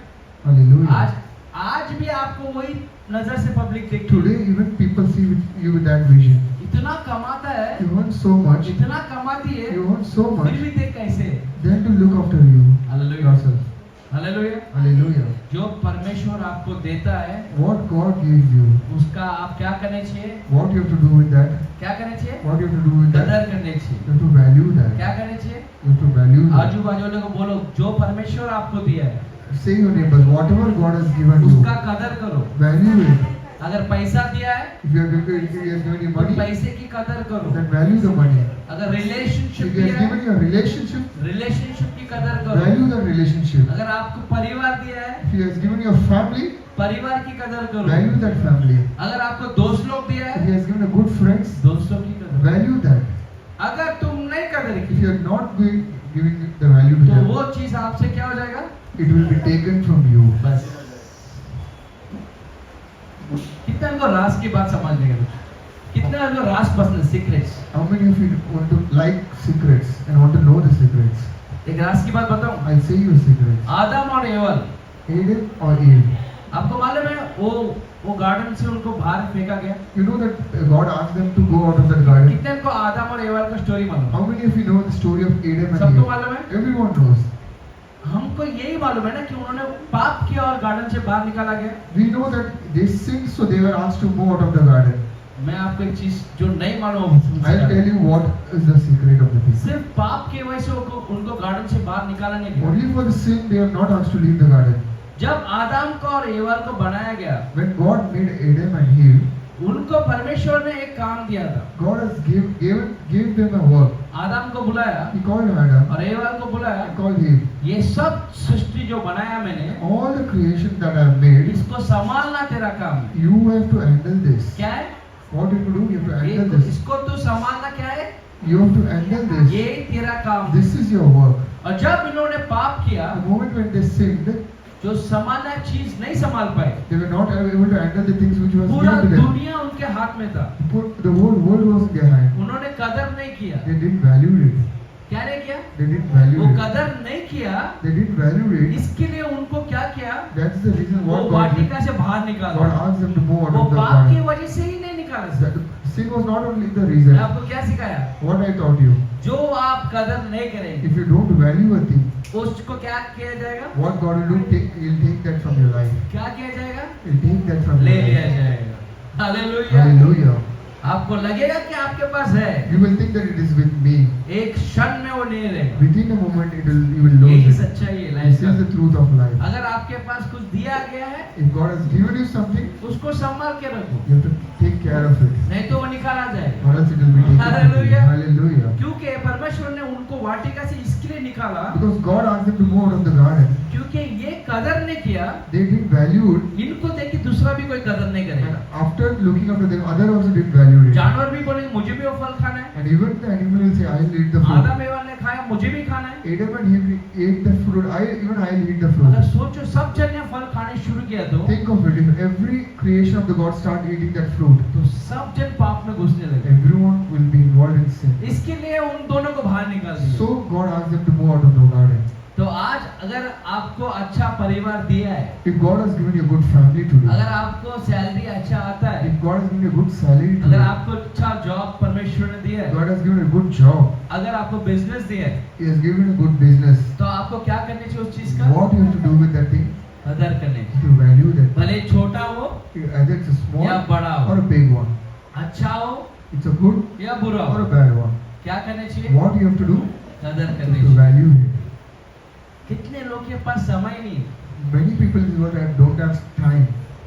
Hallelujah. आज भी आपको वही नजर से पब्लिक देखती Today है। even people see you with that vision. इतना कमाता है, You earn so much, इतना कमाती है, you earn so much, फिर भी देख कैसे है। then to look after you hallelujah. yourself. Hallelujah. Hallelujah. जो परमेश्वर आपको देता है What God gives you, उसका आप क्या करने चाहिए? what you have to do with that, क्या करने चाहिए? what you have to do with that, कदर करने चाहिए। you have to value that. क्या करने चाहिए? You have to value that. आजू बाजू वालों को बोलो जो परमेश्वर आपको दिया है Say your neighbors, whatever God has given you, उसका कदर करो। value it. अगर पैसा दिया है If you have given, if He has given you तो money, पैसे की कदर करो। then value the money. अगर रिलेशनशिप If He has दिया given है, you a relationship, रिलेशनशिप की कदर करो। value that relationship. अगर आपको परिवार दिया है, If He has given you a family, परिवार की कदर करो। value that family. अगर आपको दोस्त लोग दिया If है, He has given a good friends, दोस्तों की कदर। value that. अगर तुम नहीं कदर If की you are not giving the value to तो them, वो चीज आपसे क्या हो जाएगा? it will be taken from you. बस। कितना को रास की बात समझ लेंगे? कितना को रास पसंद, secrets? How many of you want to like secrets and want to know the secrets? एक रास की बात बताऊं? I'll say you secrets. आदम और एवल, Adam or Eve. आपको मालूम है वो गार्डन से उनको बाहर फेंका गया। You know that God asked them to go out of that garden. कितने को आदम और एवल का स्टोरी मालूम? How many of you know the story of Adam and सबको Eve? मालूम है? Everyone knows. हमको यही मालूम है ना कि उन्होंने पाप किया और गार्डन से बाहर निकाला गया। We know that they sinned, so they were asked to move out of the garden. मैं आपको एक चीज जो नहीं मालूम I'll tell you what is the secret of the thing. सिर्फ पाप की वजह से उनको गार्डन से बाहर निकाला नहीं गया। Only for the sin they are not asked to leave the garden. जब आदम को और एवल को बनाया गया, When God made Adam and Eve, उनको परमेश्वर ने एक काम दिया था। God has gave them a work. आदम को बुलाया He called Adam, और एवल को बुलाया, he called Eve. ये सब सृष्टि जो बनाया मैंने, All the creation that I have made, इसको संभालना तेरा काम है। you have to handle this. क्या है? What you have to do? You have to handle this. इसको तू संभालना क्या है? You have to handle this. ये तेरा काम है। This is your work. और जब इन्होंने पाप किया, the moment when they sinned, जो सामान्य चीज नहीं संभाल पाए, they were not able to handle the things which was पूरा given to them. दुनिया उनके हाथ में था, The whole world was in their hand. उन्होंने कदर नहीं किया। They didn't value it. क्या नहीं किया? They didn't value वो it. कदर नहीं किया, They didn't value it. इसके लिए उनको क्या किया? That's the reason वो what God did. वाटिका से बाहर God निकाला। asked them to move out वो of the पाप की garden. वजह से ही नहीं निकाला। That sin was not only the मैं reason. आपको क्या सिखाया? What I taught you. जो आप कदर नहीं करेंगे, If you don't value a thing, उसको क्या किया जाएगा? what God will do, He'll take that from your life. क्या किया जाएगा? He'll take that from ले your लिया life. जाएगा। हालेलुया। Hallelujah. आपको लगेगा कि आपके पास है, You will think that it is with me. एक क्षण में वो नहीं रहेगा। Within a moment, you will यही lose it. सच्चाई है This लाइफ is the का। truth of life. अगर आपके पास कुछ दिया गया है, If God has given you something, उसको संभाल के रखो, you have to take care of it, नहीं तो वो निकाला जाएगा। or else it will be taken. from you. Hallelujah. Hallelujah. क्योंकि परमेश्वर ने उनको वाटिका से इसके लिए निकाला, Because God asked them to move out of the garden, क्योंकि ये कदर नहीं किया, they didn't value it, इनको देख के दूसरा भी कोई कदर नहीं and करेगा। after looking after them, other also didn't value it. जानवर भी बोलेंगे मुझे भी वो फल खाना है, And even the animal will say, "I'll eat the fruit." आदम एवा ने खाया, मुझे भी खाना है। Adam and Eve ate the fruit. I'll eat the अगर fruit. सोचो सब जन ने फल खाने शुरू किया तो Think of it. If every creation of the God start eating that fruit, सब जन पाप में घुसने लगे। everyone will be involved in sin. इसके लिए उन दोनों को बाहर निकाल दिया। So God asked them to move out of the garden. तो आज अगर आपको अच्छा परिवार दिया है, If God has given you a good family today, अगर आपको सैलरी अच्छा आता है, if God has given you a good salary अगर today, आपको अच्छा जॉब परमेश्वर ने दिया है, God has given you a good job, अगर आपको बिजनेस दिया है, He has given you a good business, तो आपको क्या करनी चाहिए उस चीज का? what you have to do with that thing? कदर करनी चाहिए। To value that. भले छोटा हो Either it's a small या बड़ा or हो, a big one. अच्छा हो It's a good या बुरा or हो, a bad one. क्या करना चाहिए? What you have to do कदर करनी to चाहिए। value it. कितने लोग के पास समय नहीं है? Many people is what don't have time.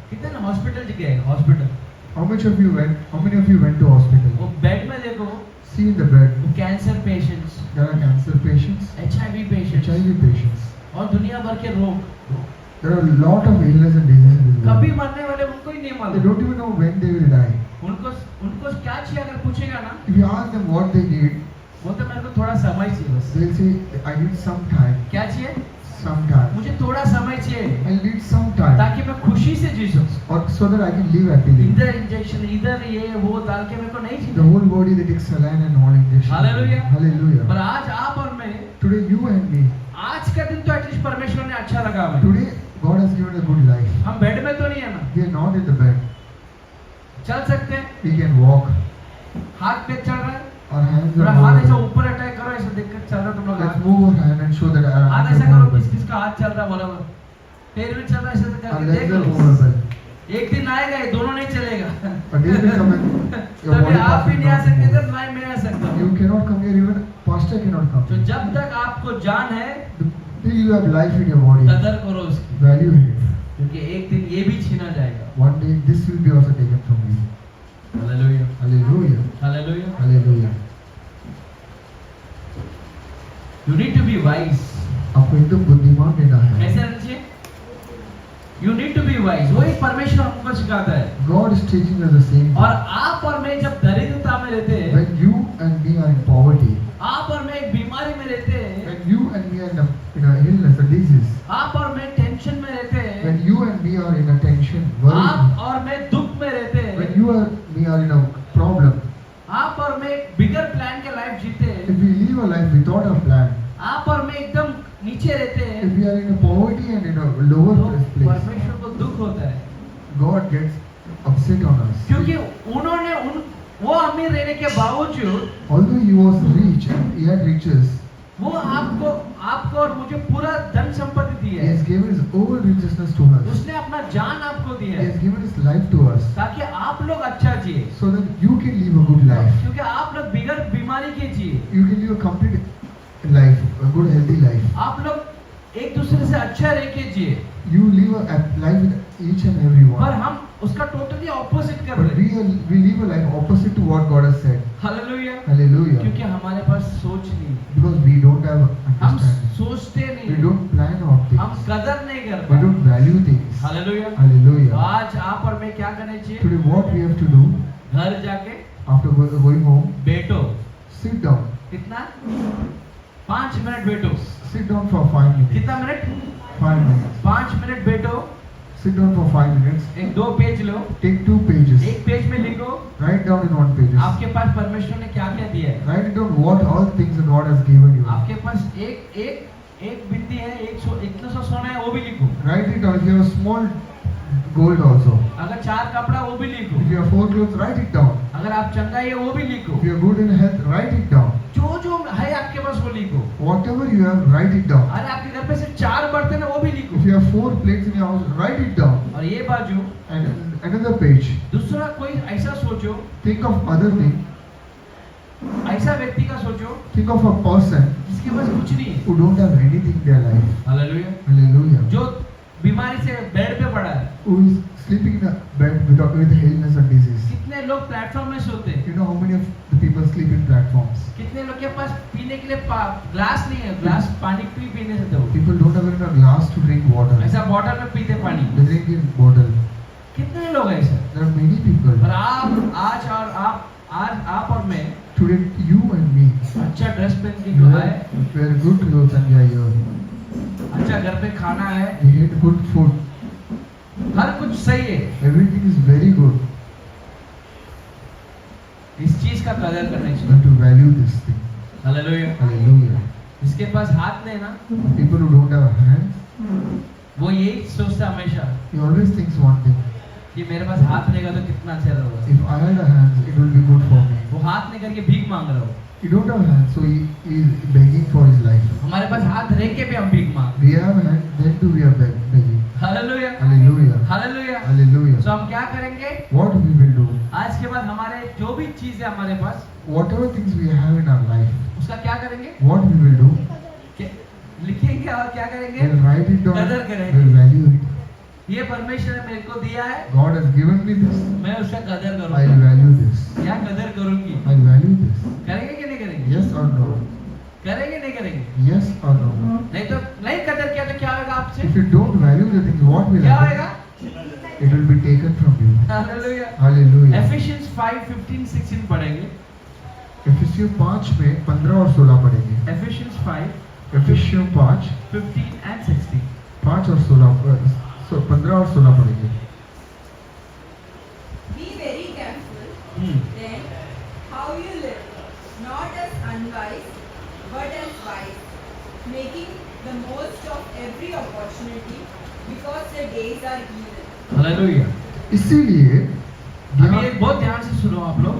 कितने ने हॉस्पिटल गए? Hospital How many of you went to hospital? वो बेड में देखो, See in the bed, वो cancer patients, there are cancer patients, HIV patients HIV patients. और दुनिया भर के रोग। There are a lot of illness and diseases in this कभी world. मरने वाले उनको ही नहीं They मालूम। don't even know when they will die. उनको क्या चाहिए अगर पूछेगा ना, If you ask them what they need, वो तो मेरे को थोड़ा समय चाहिए बस। they'll say, "I need some time, क्या चाहिए? some time. मुझे थोड़ा समय चाहिए I need some time, ताकि मैं खुशी से जी सकूं। or so that I can live happily." इधर इंजेक्शन, इधर ये वो डाल के मेरे को नहीं The चाहिए। whole body they take saline and all injection. Hallelujah. Hallelujah. पर आज आप और मैं, Today you and me, आज का दिन तो एटलीस्ट परमेश्वर ने अच्छा लगा हमें। today God has given a good life. हम बेड में तो नहीं है ना, We are not in the bed. चल सकते हैं, We can walk. हाथ पे चल रहा है, Our hands थोड़ा are हाथ ऐसा moving. ऊपर अटैक करो, ऐसा देखकर चल रहा है तुम लोग। Let's move our hand and show that our हाथ hands ऐसा are करो, movable. किसका हाथ चल रहा है बोला, पैर में चल रहा है, ऐसा Our करके legs देख are लो। movable. एक दिन आएगा ये दोनों नहीं चलेगा। A day will come and your तभी body आप part भी will नहीं आ not सकते, move. तब मैं नहीं आ सकता। You cannot come here, even pastor cannot come. तो जब तक आपको जान है, Till you have life in your body, कदर करो उसकी, value it. क्योंकि एक दिन ये भी छीना जाएगा। One day this will be also taken from you. Hallelujah, Hallelujah. Hallelujah. Hallelujah. You need to be wise. आपको एकदम बुद्धिमान रहना है. कैसे रहना चाहिए? You need to be wise. वही परमेश्वर हमको सिखाता है। God is teaching us the same thing. और आप और मैं जब दरिद्रता में रहते हैं, When you and me are in poverty, आप और मैं एक बीमारी में रहते हैं, when you and me are in a illness, a disease, आप और मैं टेंशन में रहते हैं, when you and me are in a tension, worry, आप और मैं दुख में रहते हैं, when you and me are in a problem, आप और मैं एक बिगर प्लान के लाइफ जीते हैं, if we live a life without a plan, आप और मैं एकदम नीचे रहते हैं, if we are in a poverty and in a lower तो place, परमेश्वर को दुख होता है, God gets upset on us. क्योंकि उन्होंने वो अमीर रहने के बावजूद Although he was rich and he had riches, वो आपको और मुझे पूरा धन संपत्ति दी he है। has given his whole righteousness to us. उसने अपना जान आपको दी He है has given his life to us ताकि आप लोग अच्छा जिए, so that you can live a good life. क्योंकि आप लोग बिगर बीमारी के जिए, You can live a complete life, a good healthy life. आप लोग एक दूसरे से अच्छा रह के जिए, You live a life with each and every पर one. हम उसका टोटली ऑपोजिट कर But रहे हैं। we live a life opposite to what God has said. Hallelujah, Hallelujah. क्योंकि हमारे पास सोच नहीं, Because we don't have हम understanding. सोचते We नहीं, don't plan out हम things. कदर नहीं कर We पाते। don't value things. हालेलुया। तो Hallelujah. आज आप और मैं क्या करना चाहिए? Today what we have to do घर जाके after going home, बैठो, sit down, कितना 5 मिनट बैठो, Sit down for 5 minutes. कितना मिनट? 5 minutes. 5 मिनट बैठो, Sit down for 5 minutes. एक 2 पेज लो, Take 2 pages. एक पेज में लिखो Write down in 1 page. आपके पास परमेश्वर ने क्या क्या दिया है। Write down what all things that God has given you. आपके पास एक बिंदी है, इतना सा सोना है, वो भी लिखो। Write it down. If you have a small gold also. अगर 4 कपड़ा, वो भी लिखो। If you have 4 clothes, write it down. अगर आप चंगाई है, वो भी लिखो। If you are good in health, write it down. जो है आपके पास वो लिखो। Whatever you have, write it down. अरे आपके घर पे सिर्फ 4 बर्तन है, वो भी लिखो। If you have 4 plates in your house, write it down. और ये बाजू And another page. दूसरा कोई ऐसा सोचो, Think of other thing. ऐसा व्यक्ति का सोचो Think of a person जिसके पास कुछ नहीं है। who don't have anything in their life. Hallelujah. Hallelujah. जो बीमारी से बेड पे पड़ा है। Who is sleeping in a bed with illness and disease. कितने लोग प्लेटफॉर्म में सोते हैं? You know how many of the people sleep in platforms? कितने लोग के पास पीने के लिए ग्लास नहीं है, ग्लास पानी पी नहीं सकते हो। People don't have even a glass to drink water. ऐसा बॉटल में पीते पानी। They drink in bottle. कितने लोग हैं ऐसे? There are many people. और आप और मैं Today, you and me, अच्छा ड्रेस पहन के we जो है, wear good clothes and we are here. अच्छा घर पे खाना है, We eat good food. हर कुछ सही है। Everything is very good. इस चीज का कदर करना We चाहिए। have to value this thing. Hallelujah. Hallelujah. जिसके पास हाथ नहीं ना, People who don't have hands, वो यही सोचता हमेशा he always thinks one thing. कि मेरे पास हाथ रहेगा तो कितना अच्छा रहेगा। If I had a hands, it will be good for me. वो हाथ नहीं करके भीख मांग रहा हो। He don't have hands, so he is begging for his life. हमारे पास हाथ रह के भी हम भीख मांग। We have hands, then too we are begging. Hallelujah. Hallelujah. Hallelujah. Hallelujah. तो हम क्या करेंगे? What we will do? आज के बाद हमारे जो भी चीज है हमारे पास, Whatever things we have in our life, उसका क्या करेंगे? what we will do? लिखेंगे और क्या करेंगे? We'll write it down. कदर करेंगे। We'll value it. ये परमेश्वर ने मेरे को दिया है, God has given me this. मैं उसका कदर I'll करूंगा। value this. क्या कदर करूंगी? I'll value this. करेंगे कि नहीं करेंगे? Yes or no? करेंगे नहीं करेंगे? Yes or no? नहीं तो नहीं कदर किया तो क्या होगा आपसे? If you don't value the things, what will क्या happen? होगा? It will be taken from you. Hallelujah. Hallelujah. Ephesians 5:15-16 पढ़ेंगे। Ephesians 5 में 15 और 16 पढ़ेंगे. Ephesians 5, Ephesians 5, 15 and 16. 5 और 16, 15 और 16 पढ़ेंगे. Be very careful hmm, then how you live, not as unwise, but as wise, making the most of every opportunity, because the days are evil. Hallelujah. इसीलिए अभी एक बहुत ध्यान से सुनो आप लोग।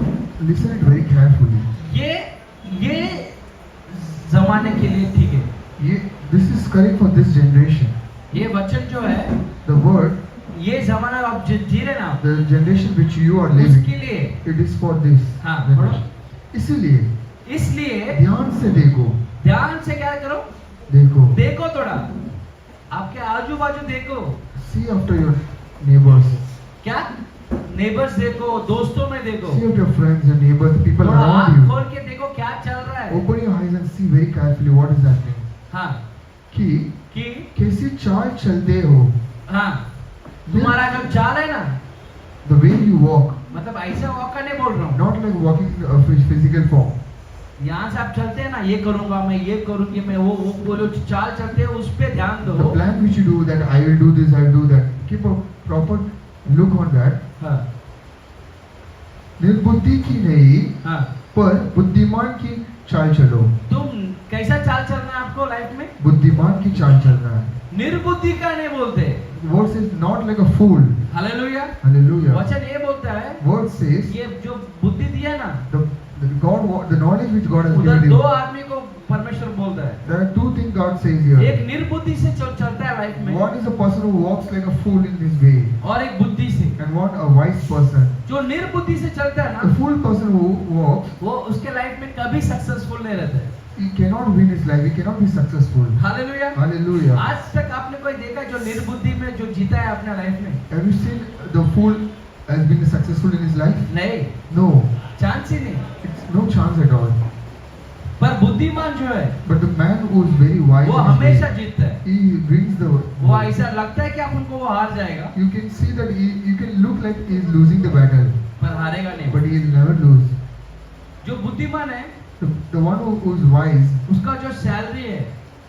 listen it very carefully. ये जमाने के लिए ठीक है। ये this is correct for this generation. ये वचन जो है, The word, ये जमाना आप जी रहे ना, the generation which you are उसके living, लिए। it is for this हाँ, generation. इसीलिए इसलिए ध्यान से देखो, ध्यान से क्या करो? देखो. देखो थोड़ा, आपके आजू बाजू देखो। See after your neighbors. क्या? नेबर्स देखो, दोस्तों में देखो, See after your friends and neighbors, the people थोड़ा around आँख you. खोल के देखो क्या चल रहा है। Open your eyes and see very carefully what is happening. हाँ, कि कि कैसी चाल चलते हो, हाँ, तुम्हारा जो चाल है ना, the way you walk, मतलब ऐसा वॉक का नहीं बोल रहा हूँ। not like walking in a physical form. यहाँ से आप चलते हैं ना, ये करूंगा मैं, ये करूंगी मैं, वो बोलो चाल चलते हैं, उस पे ध्यान The दो। plan which you do, that I will do this, I will do that. Keep a proper look on that. हाँ, निर्बुद्धि की नहीं, हाँ। पर बुद्धिमान की चाल चलो. तुम कैसा चाल चलना है आपको लाइफ में? बुद्धिमान की चाल चलना है. निर्बुद्धि का नहीं बोलते। Word says not like a fool. Hallelujah. Hallelujah. वचन ये बोलता है, Word says ये जो बुद्धि दिया ना, the knowledge which God has उधर given दो you. आदमी को परमेश्वर बोलता है। There are two things God says here. एक निर्बुद्धि से चलता है लाइफ में, One is a person who walks like a fool in his way, और एक बुद्धि से। and one a wise person. जो निर्बुद्धि से चलता है The ना, fool person who walks, वो उसके लाइफ में कभी सक्सेसफुल नहीं रहता है। he cannot win his life. He cannot be successful. Hallelujah. Hallelujah. आज तक आपने कोई देखा जो निर्बुद्धि में जो जीता है अपने लाइफ में? Have you seen the fool has been successful in his life? नहीं, No, चांस ही नहीं। it's no chance at all. पर बुद्धिमान जो है, But the man who is very wise, वो in his हमेशा way, जीतता है। he wins the. वो ऐसा लगता है कि अपन को वो हार जाएगा, You can see that you can look like he is losing the battle, पर हारेगा नहीं। but he will never lose. जो बुद्धिमान है, The one who is wise, उसका जो सैलरी है,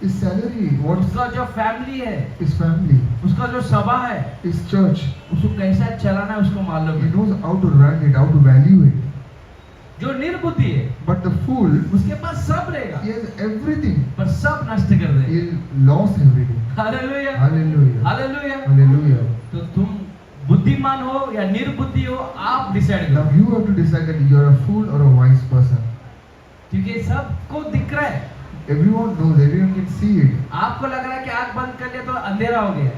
His salary, what उसका जो फैमिली है, his family, उसका जो सभा है, his church. उसको कैसा चलाना है उसको मालूम He है। knows how to run it, how to value it. जो निर्बुद्धि है But the fool, उसके पास सब रहेगा he has everything. पर सब नष्ट कर देगा। He'll lose everything. Hallelujah, Hallelujah. Hallelujah. Hallelujah. तो तुम बुद्धिमान हो या निर्बुद्धि हो, आप डिसाइड Now करो, you have to decide that you are a fool or a wise person. क्योंकि सबको दिख रहा है। Everyone knows, everyone can see it. आपको लग रहा है कि आंख बंद कर लिया तो अंधेरा हो गया।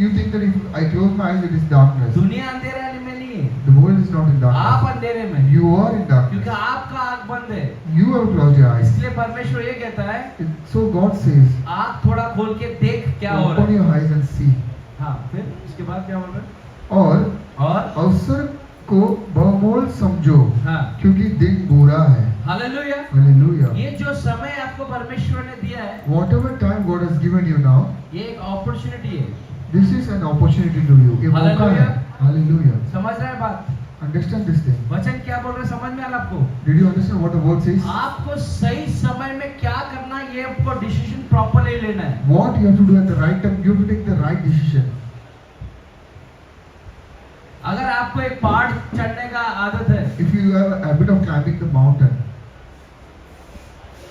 You think that if I close my eyes, it is darkness. दुनिया अंधेरे में नहीं है, The world is not in आप darkness. अंधेरे में, You are in क्योंकि darkness. आपका आंख बंद है। You have closed your eyes. इसलिए परमेश्वर ये कहता है, So God says, आंख थोड़ा खोल के देख क्या हो रहा open है। your eyes and see. हाँ, फिर उसके बाद क्या बोल रहा है? और और अवसर को बहुमोल समझो, हाँ, क्योंकि दिन बुरा है. हालेलुया। Hallelujah. ये जो समय आपको परमेश्वर ने दिया है, Whatever time God has given you now, ये एक अपॉर्चुनिटी है। this is an opportunity to you. ये मौका है. Hallelujah. Hallelujah. समझ रहे हैं बात? Understand this thing. वचन क्या बोल रहे हैं, समझ में आ रहा आपको? Did you understand what the word says? आपको सही समय में क्या करना है, ये आपको डिसीजन प्रॉपरली लेना है। What you have to do at the right time, you have to take the right decision. अगर आपको एक पहाड़ चढ़ने का आदत है, If you have a habit of climbing the mountain,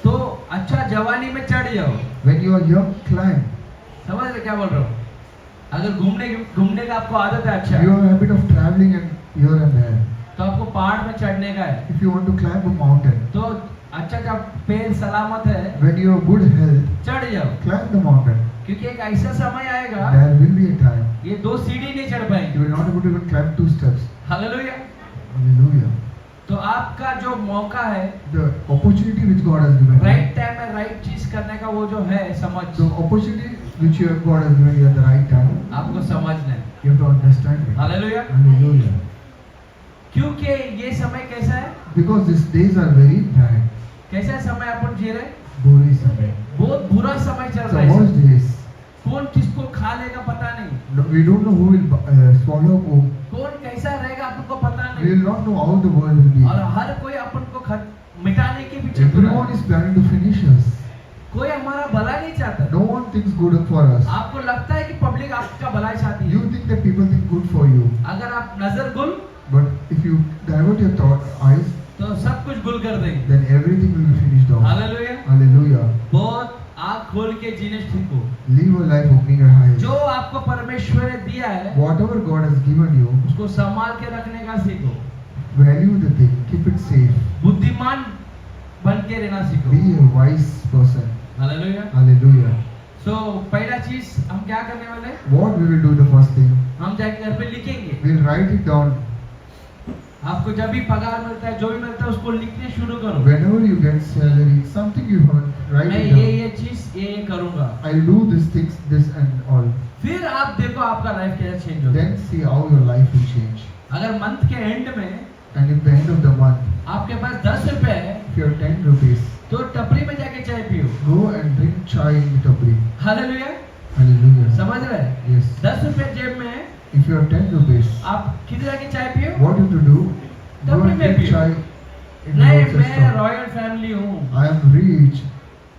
तो अच्छा जवानी में चढ़ जाओ। when you are young, climb. समझ रहे क्या बोल रहा हूँ? अगर घूमने का आपको आदत है, अच्छा, You have a habit of traveling and here and there. तो आपको पहाड़ में चढ़ने का है, If you want to climb a mountain, तो अच्छा जब पैर सलामत है, when you have good health, चढ़ जाओ, climb the mountain. क्योंकि एक ऐसा समय आएगा, There will be a time ये 2 सीढ़ी नहीं चढ़ पाएंगे। you will not able to even climb 2 steps. Hallelujah. Hallelujah. तो आपका जो मौका है, The opportunity which God has given you, right time में राइट चीज करने का, वो जो है समझ, the opportunity which God has given you at the right time, आपको समझना है। you have to understand it. Hallelujah. Hallelujah. क्योंकि ये समय कैसा है, Because these days are very bad. कैसा समय अपन जी रहे, बुरे समय. बहुत बुरा समय चल It's रहा the है। worst days. कौन किसको खा लेगा पता नहीं, No, we don't know who will swallow whom. कौन कैसा रहेगा अपन को पता We नहीं, will not know how the world will be. और हर कोई अपन को मिटाने के पीछे तुला Everyone है। is planning to finish us. कोई हमारा भला नहीं चाहता। No one thinks good for us. आपको लगता है कि पब्लिक आपका भलाई चाहती You है, think that people think good for you. अगर आप नजर गुल, But if you divert your eyes, तो सब कुछ गुल कर देंगे। then everything will be finished off. Hallelujah. Hallelujah. बहुत आँख खोल के जीने सीखो। Live a life opening your eyes. जो आपको परमेश्वर ने दिया है, Whatever God has given you, उसको संभाल के रखने का सीखो। value the thing. Keep it safe. बुद्धिमान बन के रहना सीखो। Be a wise person. Hallelujah. Hallelujah. सो पहला चीज हम क्या करने वाले हैं? What we will do the first thing? हम जाके घर पे लिखेंगे। We'll write it down. आपको जब भी पगार मिलता है, जो भी मिलता है, उसको लिखने शुरू करो। Whenever you get salary, something you earn, write मैं it down. ये चीज ये करूंगा। I'll do these things, this and all. फिर आप देखो आपका लाइफ कैसे चेंज होगा। Then see how your life will change. अगर मंथ के एंड में And if the end of the month, आपके पास 10 रुपए है, if you have 10 rupees, तो टपरी में जाके चाय पियो। go and drink chai in the tabri. Hallelujah. Hallelujah. समझ रहे हैं? Yes. 10 रुपए जेब में है, If you have 10 rupees, आप किधर जाके चाय पियो? what you have to do? Go Tabri and में drink पियो। chai in the नहीं, roadside मैं stall. रॉयल फैमिली हूँ, I am rich.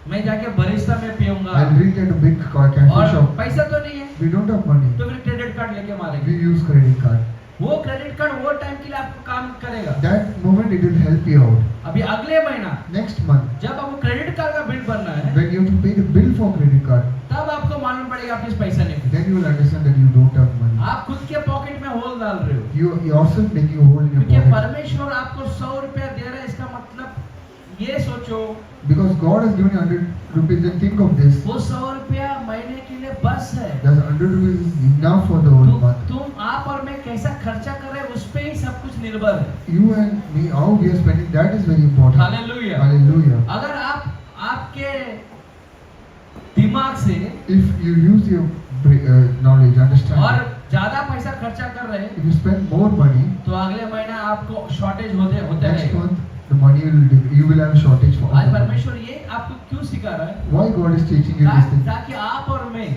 मैं जाके बरिस्ता में पीऊंगा, I'll drink at a big cafe और shop. पैसा तो नहीं है, We don't have money. तो फिर क्रेडिट कार्ड लेके मारेंगे। We use credit card. वो क्रेडिट कार्ड वो टाइम के लिए आपको काम करेगा। That moment it will help you out. अभी अगले महीना Next month, जब आपको क्रेडिट कार्ड का बिल भरना है, when you have to pay the bill for credit card, तब आपको मालूम पड़ेगा आपके पास पैसा नहीं है। then you will understand that you don't have money. आप खुद के पॉकेट में होल डाल रहे हो, You yourself making a hole in your क्योंकि pocket. परमेश्वर आपको 100 रुपया दे रहा है। इसका मतलब ये सोचो, Because God has given you 100 rupees, then think of this. वो 100 रुपया महीने के लिए बस है। That 100 rupees is enough for the whole month. तुम आप और मैं कैसा खर्चा कर रहे हैं, उस पे ही सब कुछ निर्भर है। You and me, how we are spending, that is very important. Hallelujah. Hallelujah. अगर आप आपके दिमाग से If you use your knowledge, और understand, ज्यादा पैसा खर्चा कर रहे हैं, if you spend more money, तो अगले महीना आपको शॉर्टेज होते next रहेगा। month the money you will have a shortage for. आज परमेश्वर ये आपको क्यों सिखा रहा है? Why God is teaching you this thing? ताकि आप और मैं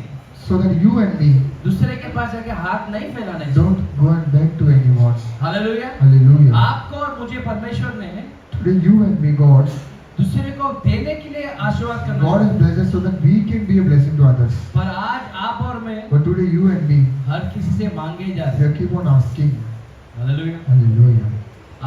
So that you and me दूसरे के पास जाके हाथ नहीं फैलाने चाहिए। don't go and beg to anyone. Hallelujah. Hallelujah. आपको और मुझे परमेश्वर ने Today you and me, God, दूसरे को देने के लिए आशीर्वाद करना God has blessed us so that we can be a blessing to others. पर आज आप और मैं But today you and me, हर किसी से मांगे जा we रहे keep on asking. हैं हालेलुया Hallelujah.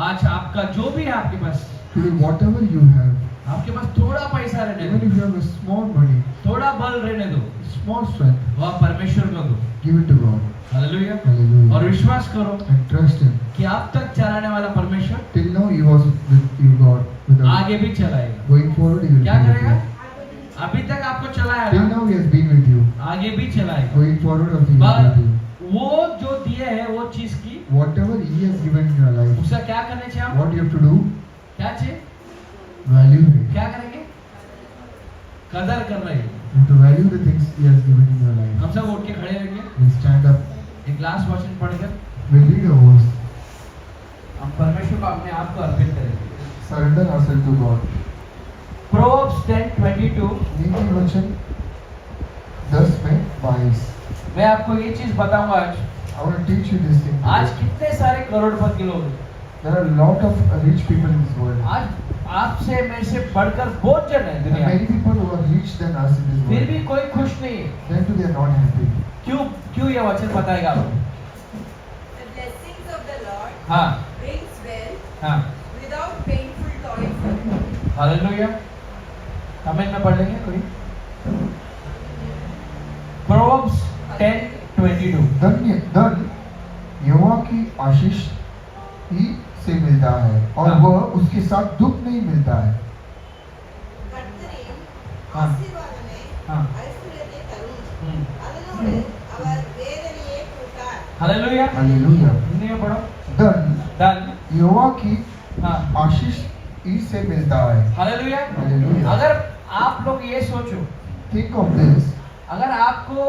आज आपका जो भी है आपके पास Today whatever you have, आपके पास थोड़ा पैसा रहने even दो if you have a small money, थोड़ा बल रहने दो small strength, वह परमेश्वर को दो give it to God. Hallelujah Hallelujah. और विश्वास करो And trust Him. कि आप तक चलाने वाला परमेश्वर Till now He was with you, God. With us. आगे भी चलाएगा Going forward He will क्या be with करेगा you. अभी तक आपको चलाया Till ना now He has been with you. आगे भी चलाएगा Going forward also He will पर be with you. वो जो दिए है वो चीज की Whatever He has given in your life, उसका क्या करने चाहिए हम what you have to do, क्या चाहिए value it. क्या करेंगे कदर कर रहे हैं And to value the things He has given in your life. हम सब उठ के खड़े रहेंगे We'll stand up. एक लास्ट वचन पढ़कर We'll read a verse. हम परमेश्वर को अपने आप को अर्पित करेंगे Surrender ourselves to God. Proverbs 10:22 नीति वचन 10 में 22. मैं आपको ये चीज बताऊंगा आज I want to teach you this thing. आज today. कितने सारे करोड़पति लोग हैं There are a lot of rich people in this world. आज आपसे मेरे से बढ़कर बहुत जन है There दुनिया are में many people who are rich than us in this फिर world. भी कोई खुश नहीं है Then too they are not happy. क्यों क्यों ये वचन बताएगा आपको The blessings of the Lord हाँ brings wealth हाँ without painful toil for him. Hallelujah comment में पढ़ लेंगे कोई Proverbs 10:22 धन यहोवा की आशीष ही से मिलता है और हाँ। वह उसके साथ दुख नहीं मिलता है. கர்த்தரின் ஆ. ஆசீர்வாதமே ஆ. ஐஸ்வர்யத்தை தரும் हम्म, அதனோடு அவர் வேதனையை கூட்டார் हालेलुया Hallelujah. हिंदी में पढ़ो धन धन यहोवा की हाँ आशीष ही से मिलता है. Hallelujah Hallelujah. अगर आप लोग ये सोचो Think of this. अगर आपको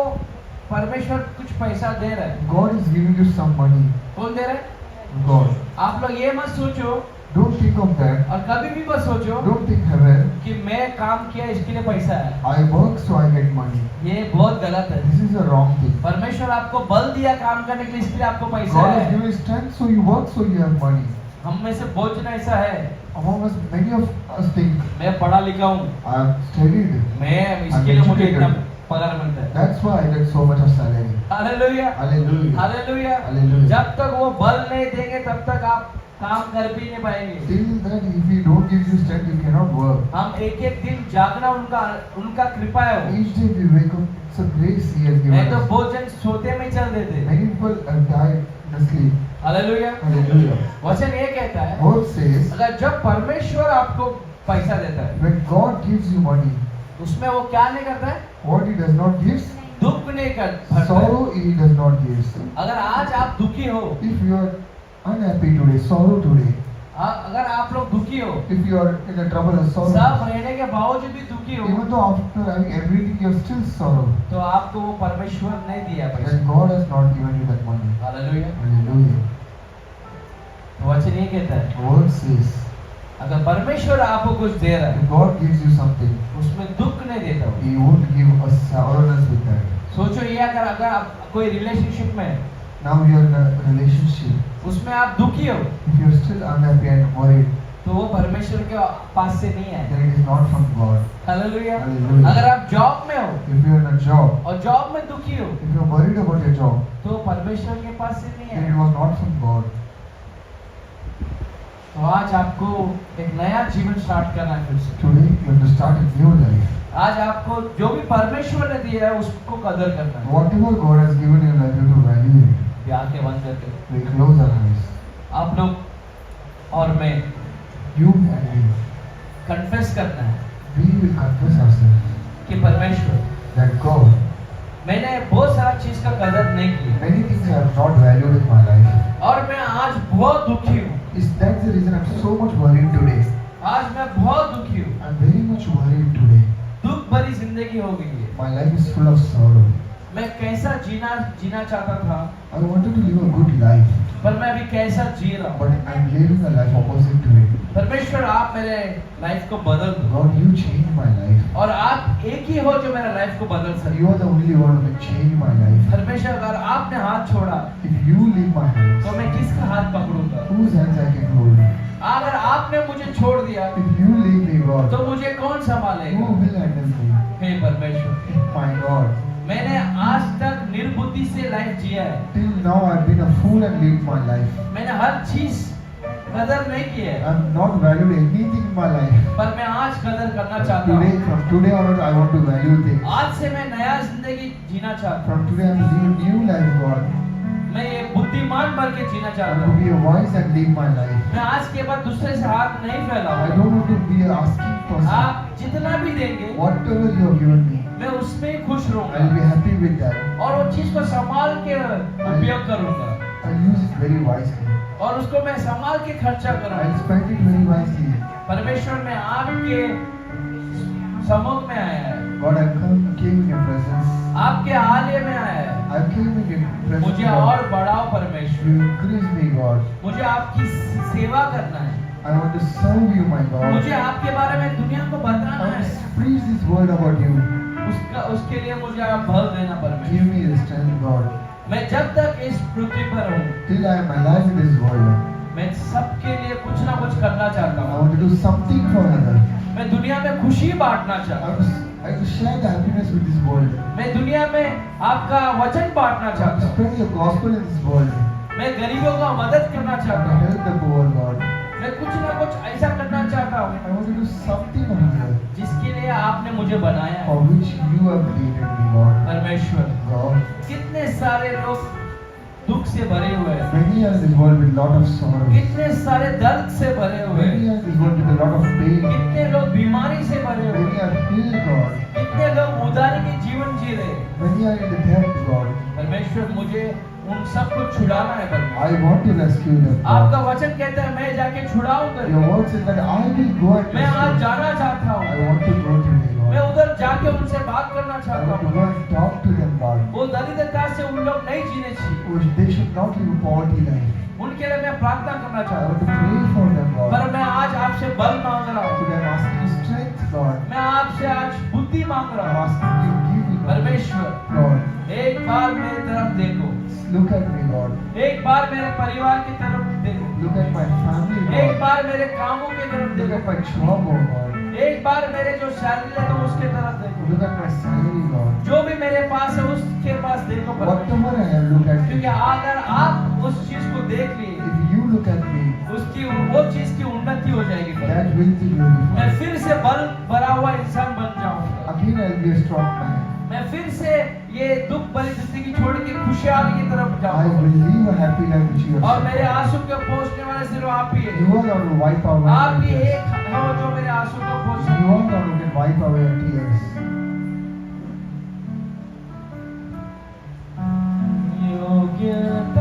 परमेश्वर कुछ पैसा दे रहा है God is giving you some money. कौन दे रहा है God. आप लोग ये मत सोचो Don't think of that. और कभी भी मत सोचो Don't think heaven. कि मैं काम किया इसके लिए पैसा है I work so I get money. ये बहुत गलत है This is a wrong thing. परमेश्वर आपको बल दिया काम करने के लिए इसके लिए आपको पैसा God has है given you strength so you work so you have money. हम में से बहुत जन ऐसा है Among us, many of us think, मैं पढ़ा लिखा हूँ I have studied. मैं इसके लिए मुझे इतना पगार मिलता है That's why I get so much of salary. Hallelujah Hallelujah. Hallelujah Hallelujah. जब तक वो बल नहीं देंगे तब तक आप काम कर भी नहीं पाएंगे Till that, if we don't give you strength, you cannot work. हम एक एक दिन जागना उनका कृपा है वो। Each day we wake up, it's a grace He has नहीं given तो us. बहुत जन सोते में चल देते Many people have died in the sleep. Hallelujah Hallelujah. वचन ये कहता है Word says, अगर जब परमेश्वर आपको पैसा देता है when God gives you money, उसमें वो क्या नहीं करता है what He does not give, दुख नहीं कर भरता है। sorrow He does not give. अगर आज आप दुखी हो If you are unhappy today, sorrow today, अगर आप लोग दुखी हो if you are in a trouble or सब sorrow, रहने के बावजूद भी दुखी हो even though after having everything you are still sorrow, तो आपको वो परमेश्वर नहीं दिया पैसा then God has not given you that money. Hallelujah Hallelujah. तो वचन ये कहता है Word says, अगर परमेश्वर आपको कुछ दे रहा है if God gives you something, उसमें दुख नहीं देता वो He won't give us sorrowness with that. सोचो ये अगर आप कोई रिलेशनशिप में है, Now you are in a relationship. उसमें आप दुखी हो If you are still unhappy and worried, तो वो परमेश्वर के पास से नहीं है then it is not from God. Hallelujah Hallelujah. अगर आप जॉब में हो If you are in a job, और जॉब में दुखी हो if you are worried about your job, तो परमेश्वर के पास से नहीं then है it was not from God. तो आज आपको एक नया जीवन स्टार्ट करना है फिर से Today you have to start a new life. आज आपको जो भी परमेश्वर ने दिया है उसको कदर करना है Whatever God has given you, you have to value it. ये आंखें बंद करके We close our eyes. आप लोग और मैं You and me, कन्फेस करना है we will confess ourselves कि परमेश्वर that God, मैंने बहुत सारा चीज का कदर नहीं किया many things I have not valued in my life. और मैं आज बहुत दुखी हूँ Is that's the reason I'm so much worried today. आज मैं बहुत दुखी हूँ I'm very much worried today. दुख भरी जिंदगी हो गई है My life is full of sorrow. मैं कैसा जीना चाहता था I wanted to live a good life, पर मैं अभी कैसा जी रहा हूँ but I'm living a life opposite to it. परमेश्वर आप मेरे लाइफ को बदल दो God, you change my life. और आप एक ही हो जो मेरा लाइफ को बदल सके You are the only one who can change my life. परमेश्वर अगर आपने हाथ छोड़ा If you leave my hands, तो मैं किसका हाथ पकड़ूंगा whose hands I can hold? अगर आपने मुझे छोड़ दिया if you leave me, God, तो मुझे कौन who संभालेगा? will handle me? हे परमेश्वर, My God, मैंने आज तक निर्बुद्धि से लाइफ जिया है। till now I've been a fool and lived my life. मैंने हर चीज कदर नहीं की है, I've not valued anything in my life. पर मैं आज कदर करना But चाहता हूँ। from today onwards, I want to value things. आज से मैं नया जिंदगी जीना चाहता हूँ। From today, I'm living a new life, God. मैं ये बुद्धिमान बन के जीना I चाहता want to हूँ। be a wise and live my life. मैं आज के बाद दूसरे से हाथ नहीं I फैलाऊंगा। don't want to be an asking person. आप जितना भी देंगे Whatever you have given me, मैं उसमें ही खुश I'll रहूंगा be happy with that. और वो चीज को संभाल के उपयोग करूंगा I'll use it very wisely. और उसको मैं संभाल के खर्चा I'll करूंगा। spend it very wisely. परमेश्वर में आपके सम्मुख में आया है, God, I came in your presence. आपके आलय में आया है। I came in your presence. मुझे God. और बढ़ाओ परमेश्वर, You increase me, God. मुझे आपकी सेवा करना है, I want to serve you, my God. मुझे आपके बारे में दुनिया को I बताना want है। to preach this word about you. उसके लिए मुझे आप बल देना परमेश्वर। Give me the strength, God. मैं जब तक इस पृथ्वी पर हूँ, Till I am alive in this world, मैं सबके लिए कुछ ना कुछ करना चाहता I हूँ। want to do something for others. मैं दुनिया में खुशी बांटना I चाहता हूँ। want to share the happiness with this world. मैं दुनिया में आपका वचन बांटना I want चाहता to हूँ। spread your gospel in this world. मैं गरीबों का मदद करना I चाहता want to हूँ। help the poor, God. मैं कुछ ना कुछ ऐसा करना चाहता हूँ I want to do something on earth जिसके लिए आपने मुझे बनाया for है। which you have created me, God. परमेश्वर, God, कितने सारे लोग दुख से भरे हुए हैं, many are in this world with lot of sorrow. कितने सारे दर्द से भरे हुए Many हैं, are in this world with a lot of pain. कितने लोग बीमारी से भरे हुए Many हैं, are ill, God. कितने लोग उदारी के जीवन जी रहे हैं। Many are in the debt, God. परमेश्वर, मुझे उन सबको छुड़ाना है परमेश्वर। I want to rescue them, आपका God. वचन कहता है मैं जाके छुड़ाऊं Your कर। word says that I will go and मैं आज rescue. जाना चाहता I हूँ, want to go today, मैं God. उधर जाके उनसे बात करना I चाहता want to go हूँ। and talk to them, God. वो दरिद्रता से उन लोग नहीं जीने चाहिए, Which they should not live a poverty life. उनके लिए मैं प्रार्थना करना I चाहता want to हूँ। pray for them, पर God. मैं आज आपसे बल मांग रहा हूँ, Today I'm asking you strength, God. मैं आपसे आज बुद्धि मांग I'm रहा हूँ। asking you give me, God. परमेश्वर, God, एक बार मेरी तरफ देखो, look at me, God. एक बार मेरे परिवार की तरफ देखो, Look at my family, एक God. बार मेरे कामों की तरफ Look at देखो, my job, oh God. एक बार मेरे जो सैलरी है तो उसके तरफ देखो, Look at my salary, God. जो भी मेरे पास है उसके पास देखो परमेश्वर। Whatever I have, look at क्योंकि me. अगर आप उस चीज को देख लिए, If you look at me, उसकी वो चीज की उन्नति हो जाएगी परमेश्वर। that will be beautiful. मैं फिर से बल भरा हुआ इंसान बन जाऊंगा। Again, I'll be a strong man. मैं फिर से ये दुख भरी जिंदगी छोड़ के खुशहाली की तरफ I जाऊंगा। will live a happy life which you और have मेरे set. आंसू को पोंछने वाले सिर्फ आप ही है। You are going to wipe away आप my ही tears. एक हो जो मेरे आंसू को पोंछ You सकते are going to wipe away your tears. हैं।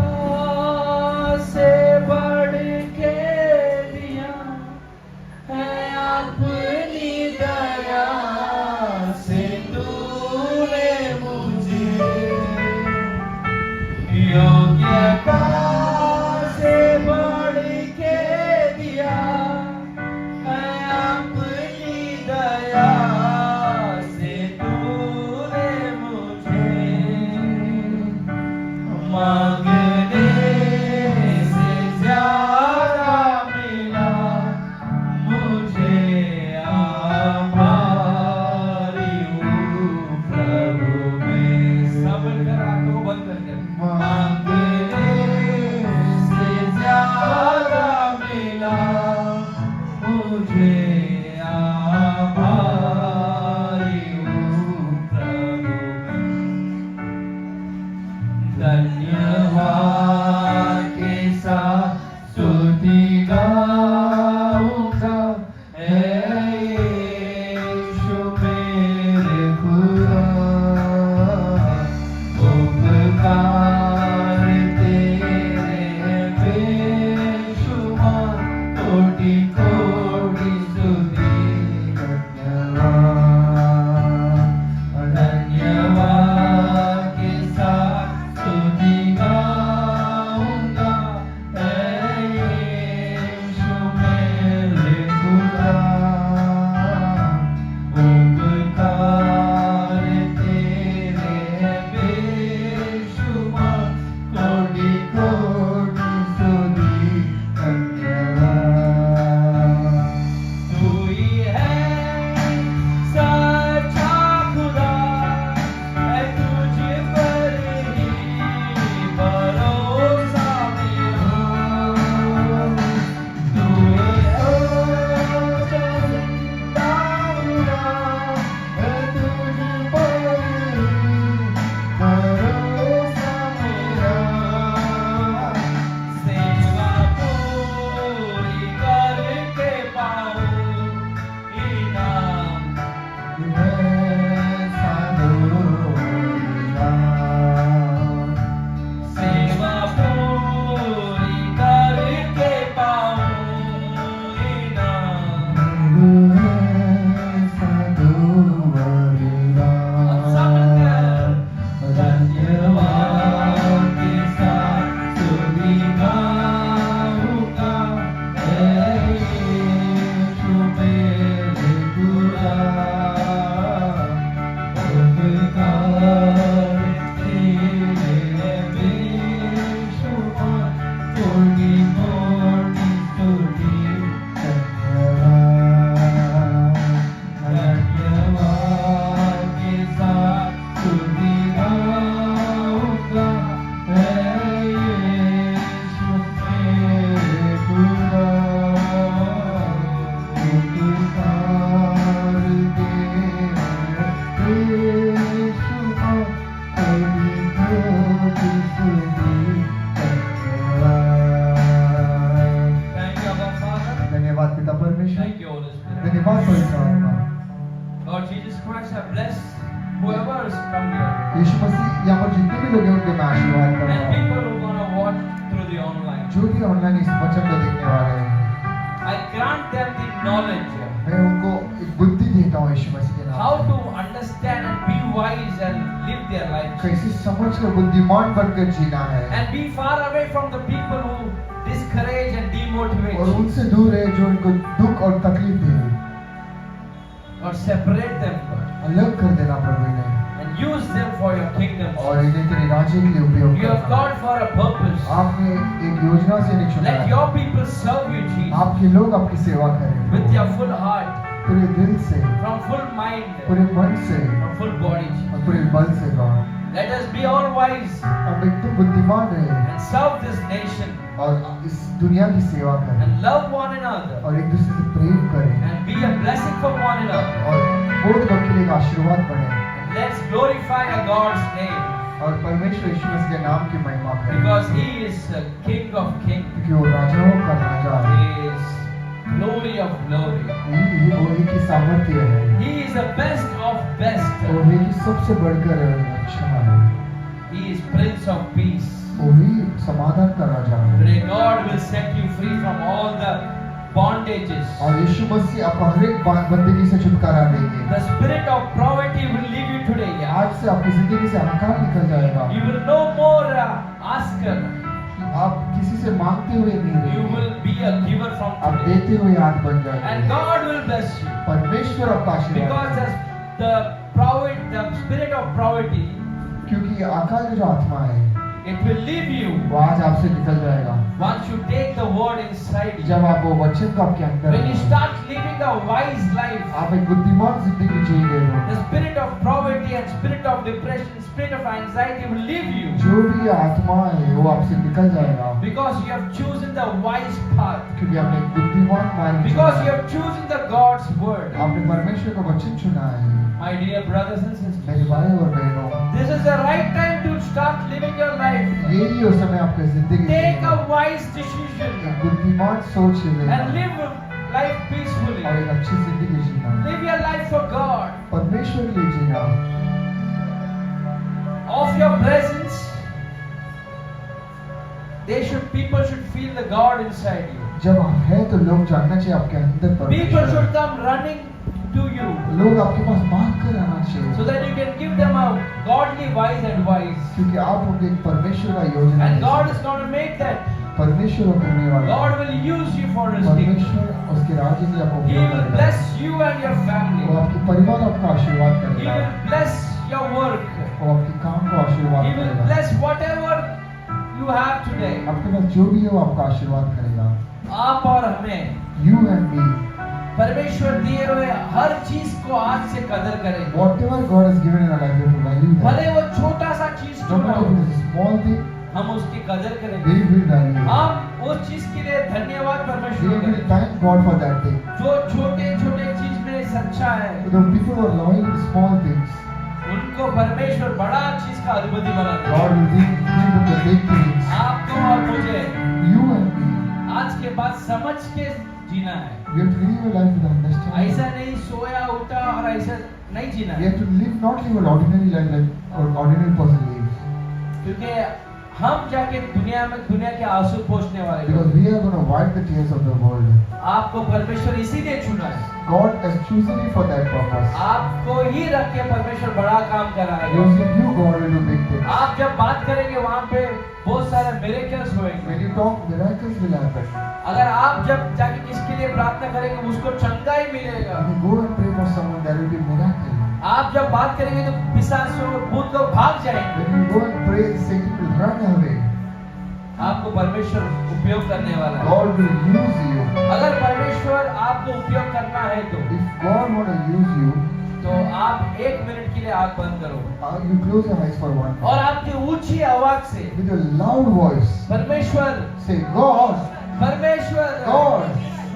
योग्यता से बढ़ के दिया है अपनी दया से तूने मुझे, योग्यता से बढ़ के दिया है अपनी दया से Christ have blessed whoever has come here. यीशु मसीह यहाँ पर जितने भी लोग हैं उनके मैं आशीर्वाद कर And रहा हूँ। people who are going to watch through the online. जो भी ऑनलाइन इस वचन को देखने वाले हैं, I grant them the knowledge मैं उनको एक बुद्धि देता हूँ यीशु मसीह के how नाम to से। understand and be wise and live their life. कैसे समझ कर बुद्धिमान बनकर जीना है And be far away from the people who discourage and demotivate और you. उनसे दूर है जो उनको दुख और तकलीफ दे। Or separate them, God, अलग कर देना प्रभु इन्हें and use them for your kingdom. और इन्हें तेरे राज्य के लिए उपयोग You have करना। called for a purpose. आपने एक योजना से इन्हें चुना Let है। your people serve you, Jesus, आपके लोग आपकी सेवा करें with your full heart, पूरे दिल से, from full mind, पूरे मन से from full body. Jesus. और पूरे बल से God. Let us be all wise हम एकदम बुद्धिमान रहे and serve this nation और इस दुनिया की सेवा करें and love one another और एक दूसरे से प्रेम करें and be a blessing for one another. और बहुत लोग के लिए एक आशीर्वाद बने And let's glorify our God's name और परमेश्वर यीशु मसीह के नाम की महिमा करें because He is the King of Kings. क्योंकि वो राजाओं का राजा है। He is glory of glory. ये वो एक ही सामर्थ्य है, He is the best of best. वो एक ही सबसे बढ़कर अच्छा है, He is Prince of Peace. वो ही समाधान का राजा है। Today God will set you free from all the bondages. और यीशु मसीह आपको हर एक बंदगी से छुटकारा देंगे। The spirit of poverty will leave you today. आज से आपकी जिंदगी से अहंकार निकल जाएगा। You will no more asker. आप किसी से मांगते हुए नहीं You रहेंगे, will be a giver from आप today. देते हुए हाथ बन And जाएंगे। God will bless you. परमेश्वर आपका Because आशीर्वाद the spirit of poverty, क्योंकि अकाल का जो आत्मा है it will leave you वो आज आपसे निकल जाएगा once you take the word inside you. जब आप वो वचन को आपके अंदर When you रखें। start living a wise life, आप एक बुद्धिमान जिंदगी जिएंगे the spirit of poverty and spirit of depression, spirit of anxiety will leave you जो भी आत्मा है वो आपसे निकल जाएगा because you have chosen the wise path. क्योंकि आपने एक बुद्धिमान मार्ग Because चुना you है। have chosen the God's word. आपने परमेश्वर का वचन चुना है। My dear brothers and sisters, मेरे भाई और बहनों, this is the right time to start living your life. यही हो समय आपके जिंदगी Take जीने a का। wise decision एक बुद्धिमान सोच लेना and live life peacefully. और एक अच्छी जिंदगी जीना, Live your life for God. परमेश्वर के लिए जीना। Of your presence, people should feel the God inside you. जब आप हैं तो लोग जानना चाहिए आपके अंदर People परमेश्वर should है। come running to you लोग आपके पास भाग कर आना चाहिए so that you can give them a godly wise advice. क्योंकि आप उनके एक परमेश्वर का योजना And दे God सकते is going to make that. हैं। परमेश्वर वो करने वाला है। God will use you for His kingdom. परमेश्वर उसके राज्य के लिए आपको He उपयोग will करेगा। bless you and your वो family. आपके परिवार आपका आशीर्वाद He करेगा, will bless your work. वो आपके काम को आशीर्वाद He will करेगा, bless whatever you have today. आपके पास जो भी है वो आपका आशीर्वाद करेगा। आप और हमें You and me, परमेश्वर दिए हुए हर चीज को आज से कदर करें. whatever God has given in our life, we have to value भले that. वो छोटा सा चीज No क्यों ना matter हो, if it is a small thing, हम उसकी कदर करेंगे. we will value it. हम उस चीज के लिए धन्यवाद We परमेश्वर will करें. thank God for that thing. जो छोटे छोटे चीज में सच्चा है, For the people who are loyal to small things, उनको परमेश्वर बड़ा चीज का अधिपति बना देगा. God will give them the big things. आपको और मुझे You and me, आज के बाद समझ के जीना है. we have to live a life with understanding. ऐसा नहीं सोया उठा और ऐसा नहीं जीना We है. have to live not live an ordinary life like an ordinary person lives. क्योंकि हम जाके दुनिया के आंसू पोंछने वाले Because लोग. we are going to wipe the tears of the world. आपको परमेश्वर इसीलिए चुना है. God has chosen you for that purpose. आपको ही रख के परमेश्वर बड़ा काम कराएगा. Using you, God will do big things. आप जब बात करेंगे वहाँ पे बहुत सारे मिरेकल्स होंगे. When you talk, miracles will happen. अगर आप जब जाके किसके लिए प्रार्थना करेंगे उसको चंगा ही मिलेगा. When you go and pray for someone, there will be miracle. आप जब बात करेंगे तो पिशाच और भूत लोग भाग जाएंगे. When you go and pray, Satan will run away. आपको परमेश्वर उपयोग करने वाला है. God will use you. अगर परमेश्वर आपको उपयोग करना है तो If God want to use you, तो आप 1 मिनट के लिए आंख बंद करो you close your eyes for one और minute. आपकी ऊंची आवाज से With a loud voice, परमेश्वर say, God, परमेश्वर God,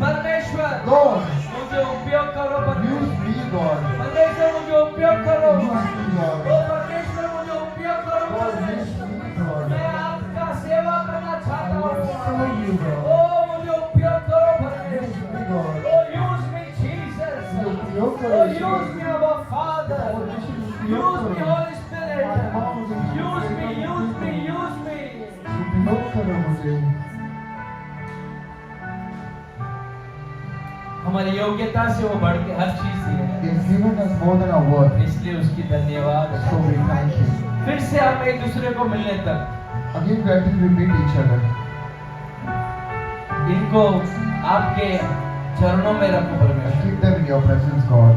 परमेश्वर God, मुझे उपयोग करो. use me, God. परमेश्वर मुझे उपयोग करो. Use me, ओ God. परमेश्वर मुझे उपयोग करो. God, use me, God. मैं आपका सेवा करना चाहता I will serve हूँ. you, God. ओ मुझे उपयोग करो Use परमेश्वर. me, God. Oh, use me, Jesus. उपयोग Oh, करो, use me, our Father. करो मुझे। हमारी योग्यता से वो बढ़ के हर चीज दी है, He has given us more than our worth. इसलिए उसकी धन्यवाद। So we thank Him. फिर से हम एक दूसरे को मिलने तक Again, we until we meet each other. इनको आपके चरणों में रखो परमेश्वर, Keep them in your presence, God.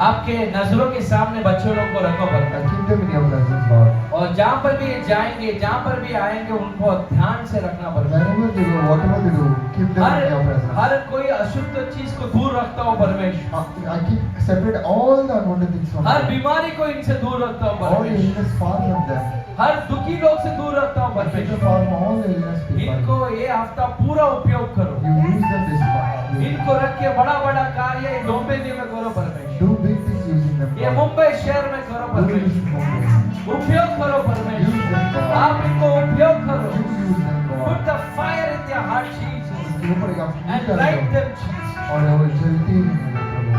आपके नजरों के सामने बच्चों लोग को रखो परमेश्वर। Keep them in your presence, God. और जहाँ पर भी ये जाएंगे, जहाँ पर भी आएंगे, उनको ध्यान से रखना परमेश्वर। Wherever they go, whatever they do, keep them in your presence. हर कोई अशुद्ध चीज को दूर रखता हूँ परमेश्वर। I keep separate all the unwanted things from her them. बीमारी को इनसे दूर रखता हूँ All परमेश्वर। illness far from them. हर दुखी लोग से दूर रखता हूँ Keep them परमेश्वर। far from all the illness इनको people. ये हफ्ता पूरा उपयोग करो। You use them this month. इनको रख के बड़ा बड़ा कार्य ये डोंबिवली में करो परमेश्वर। Do big things using them, ये God. मुंबई शहर में करो Do this परमेश्वर। in Mumbai. उपयोग करो Use परमेश्वर। them, God. आप इनको उपयोग करो। You use them, Put God. the fire in their heart, Jesus, उसके ऊपर एक आप and कर light दो them, Jesus. और वो जलती है प्रभु।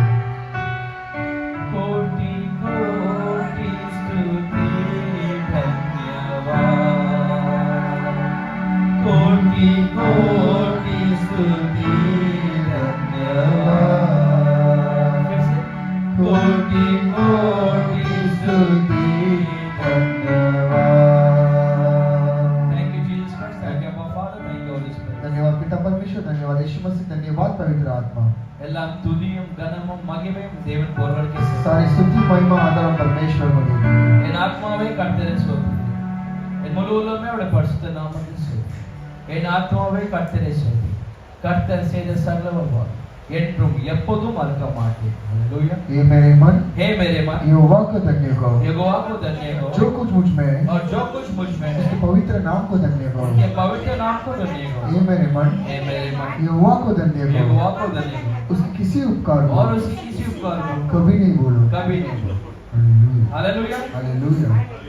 कोटि कोटि स्तुति धन्यवाद, कोटि कोटि स्तुति धन्यवाद। फिर से, कोटि कोटि स्तुति धन्यवाद। Thank you, Jesus Christ. Thank you, our Father. Thank you, Holy Spirit. धन्यवाद पिता परमेश्वर, धन्यवाद यीशु मसीह, धन्यवाद पवित्र आत्मा। எல்லாம் துதியும் கனமும் மகிமையும் தேவன் ஒருவருக்கே செலுத்தும். सारी स्तुति महिमा आदर परमेश्वर को देते हैं। என் ஆத்மாவே கர்த்தரை ஸ்தோத்திரி, என் முழு உள்ளமே அவருடைய பரிசுத்த நாமத்தை ஸ்தோத்திரி. என் ஆத்மாவே கர்த்தரை ஸ்தோத்திரி, கர்த்தர் செய்த சகல என்றும் எப்போதும் மறக்க மாட்டேன்। हालेलुया। ये मेरे मन हे मेरे मन, यहोवा को धन्य कहो, यहोवा को धन्य कहो, जो कुछ मुझ में है और जो कुछ मुझ में है, उसके पवित्र नाम को धन्य कहो। उसके पवित्र नाम को धन्य कहो। ये मेरे मन हे मेरे मन, यहोवा को धन्य कहो, यहोवा को धन्य कहो, उसके किसी उपकार और को उसी किसी उपकार को कभी नहीं बोलो। कभी नहीं भूलो। Hallelujah hallelujah. हालेलुया।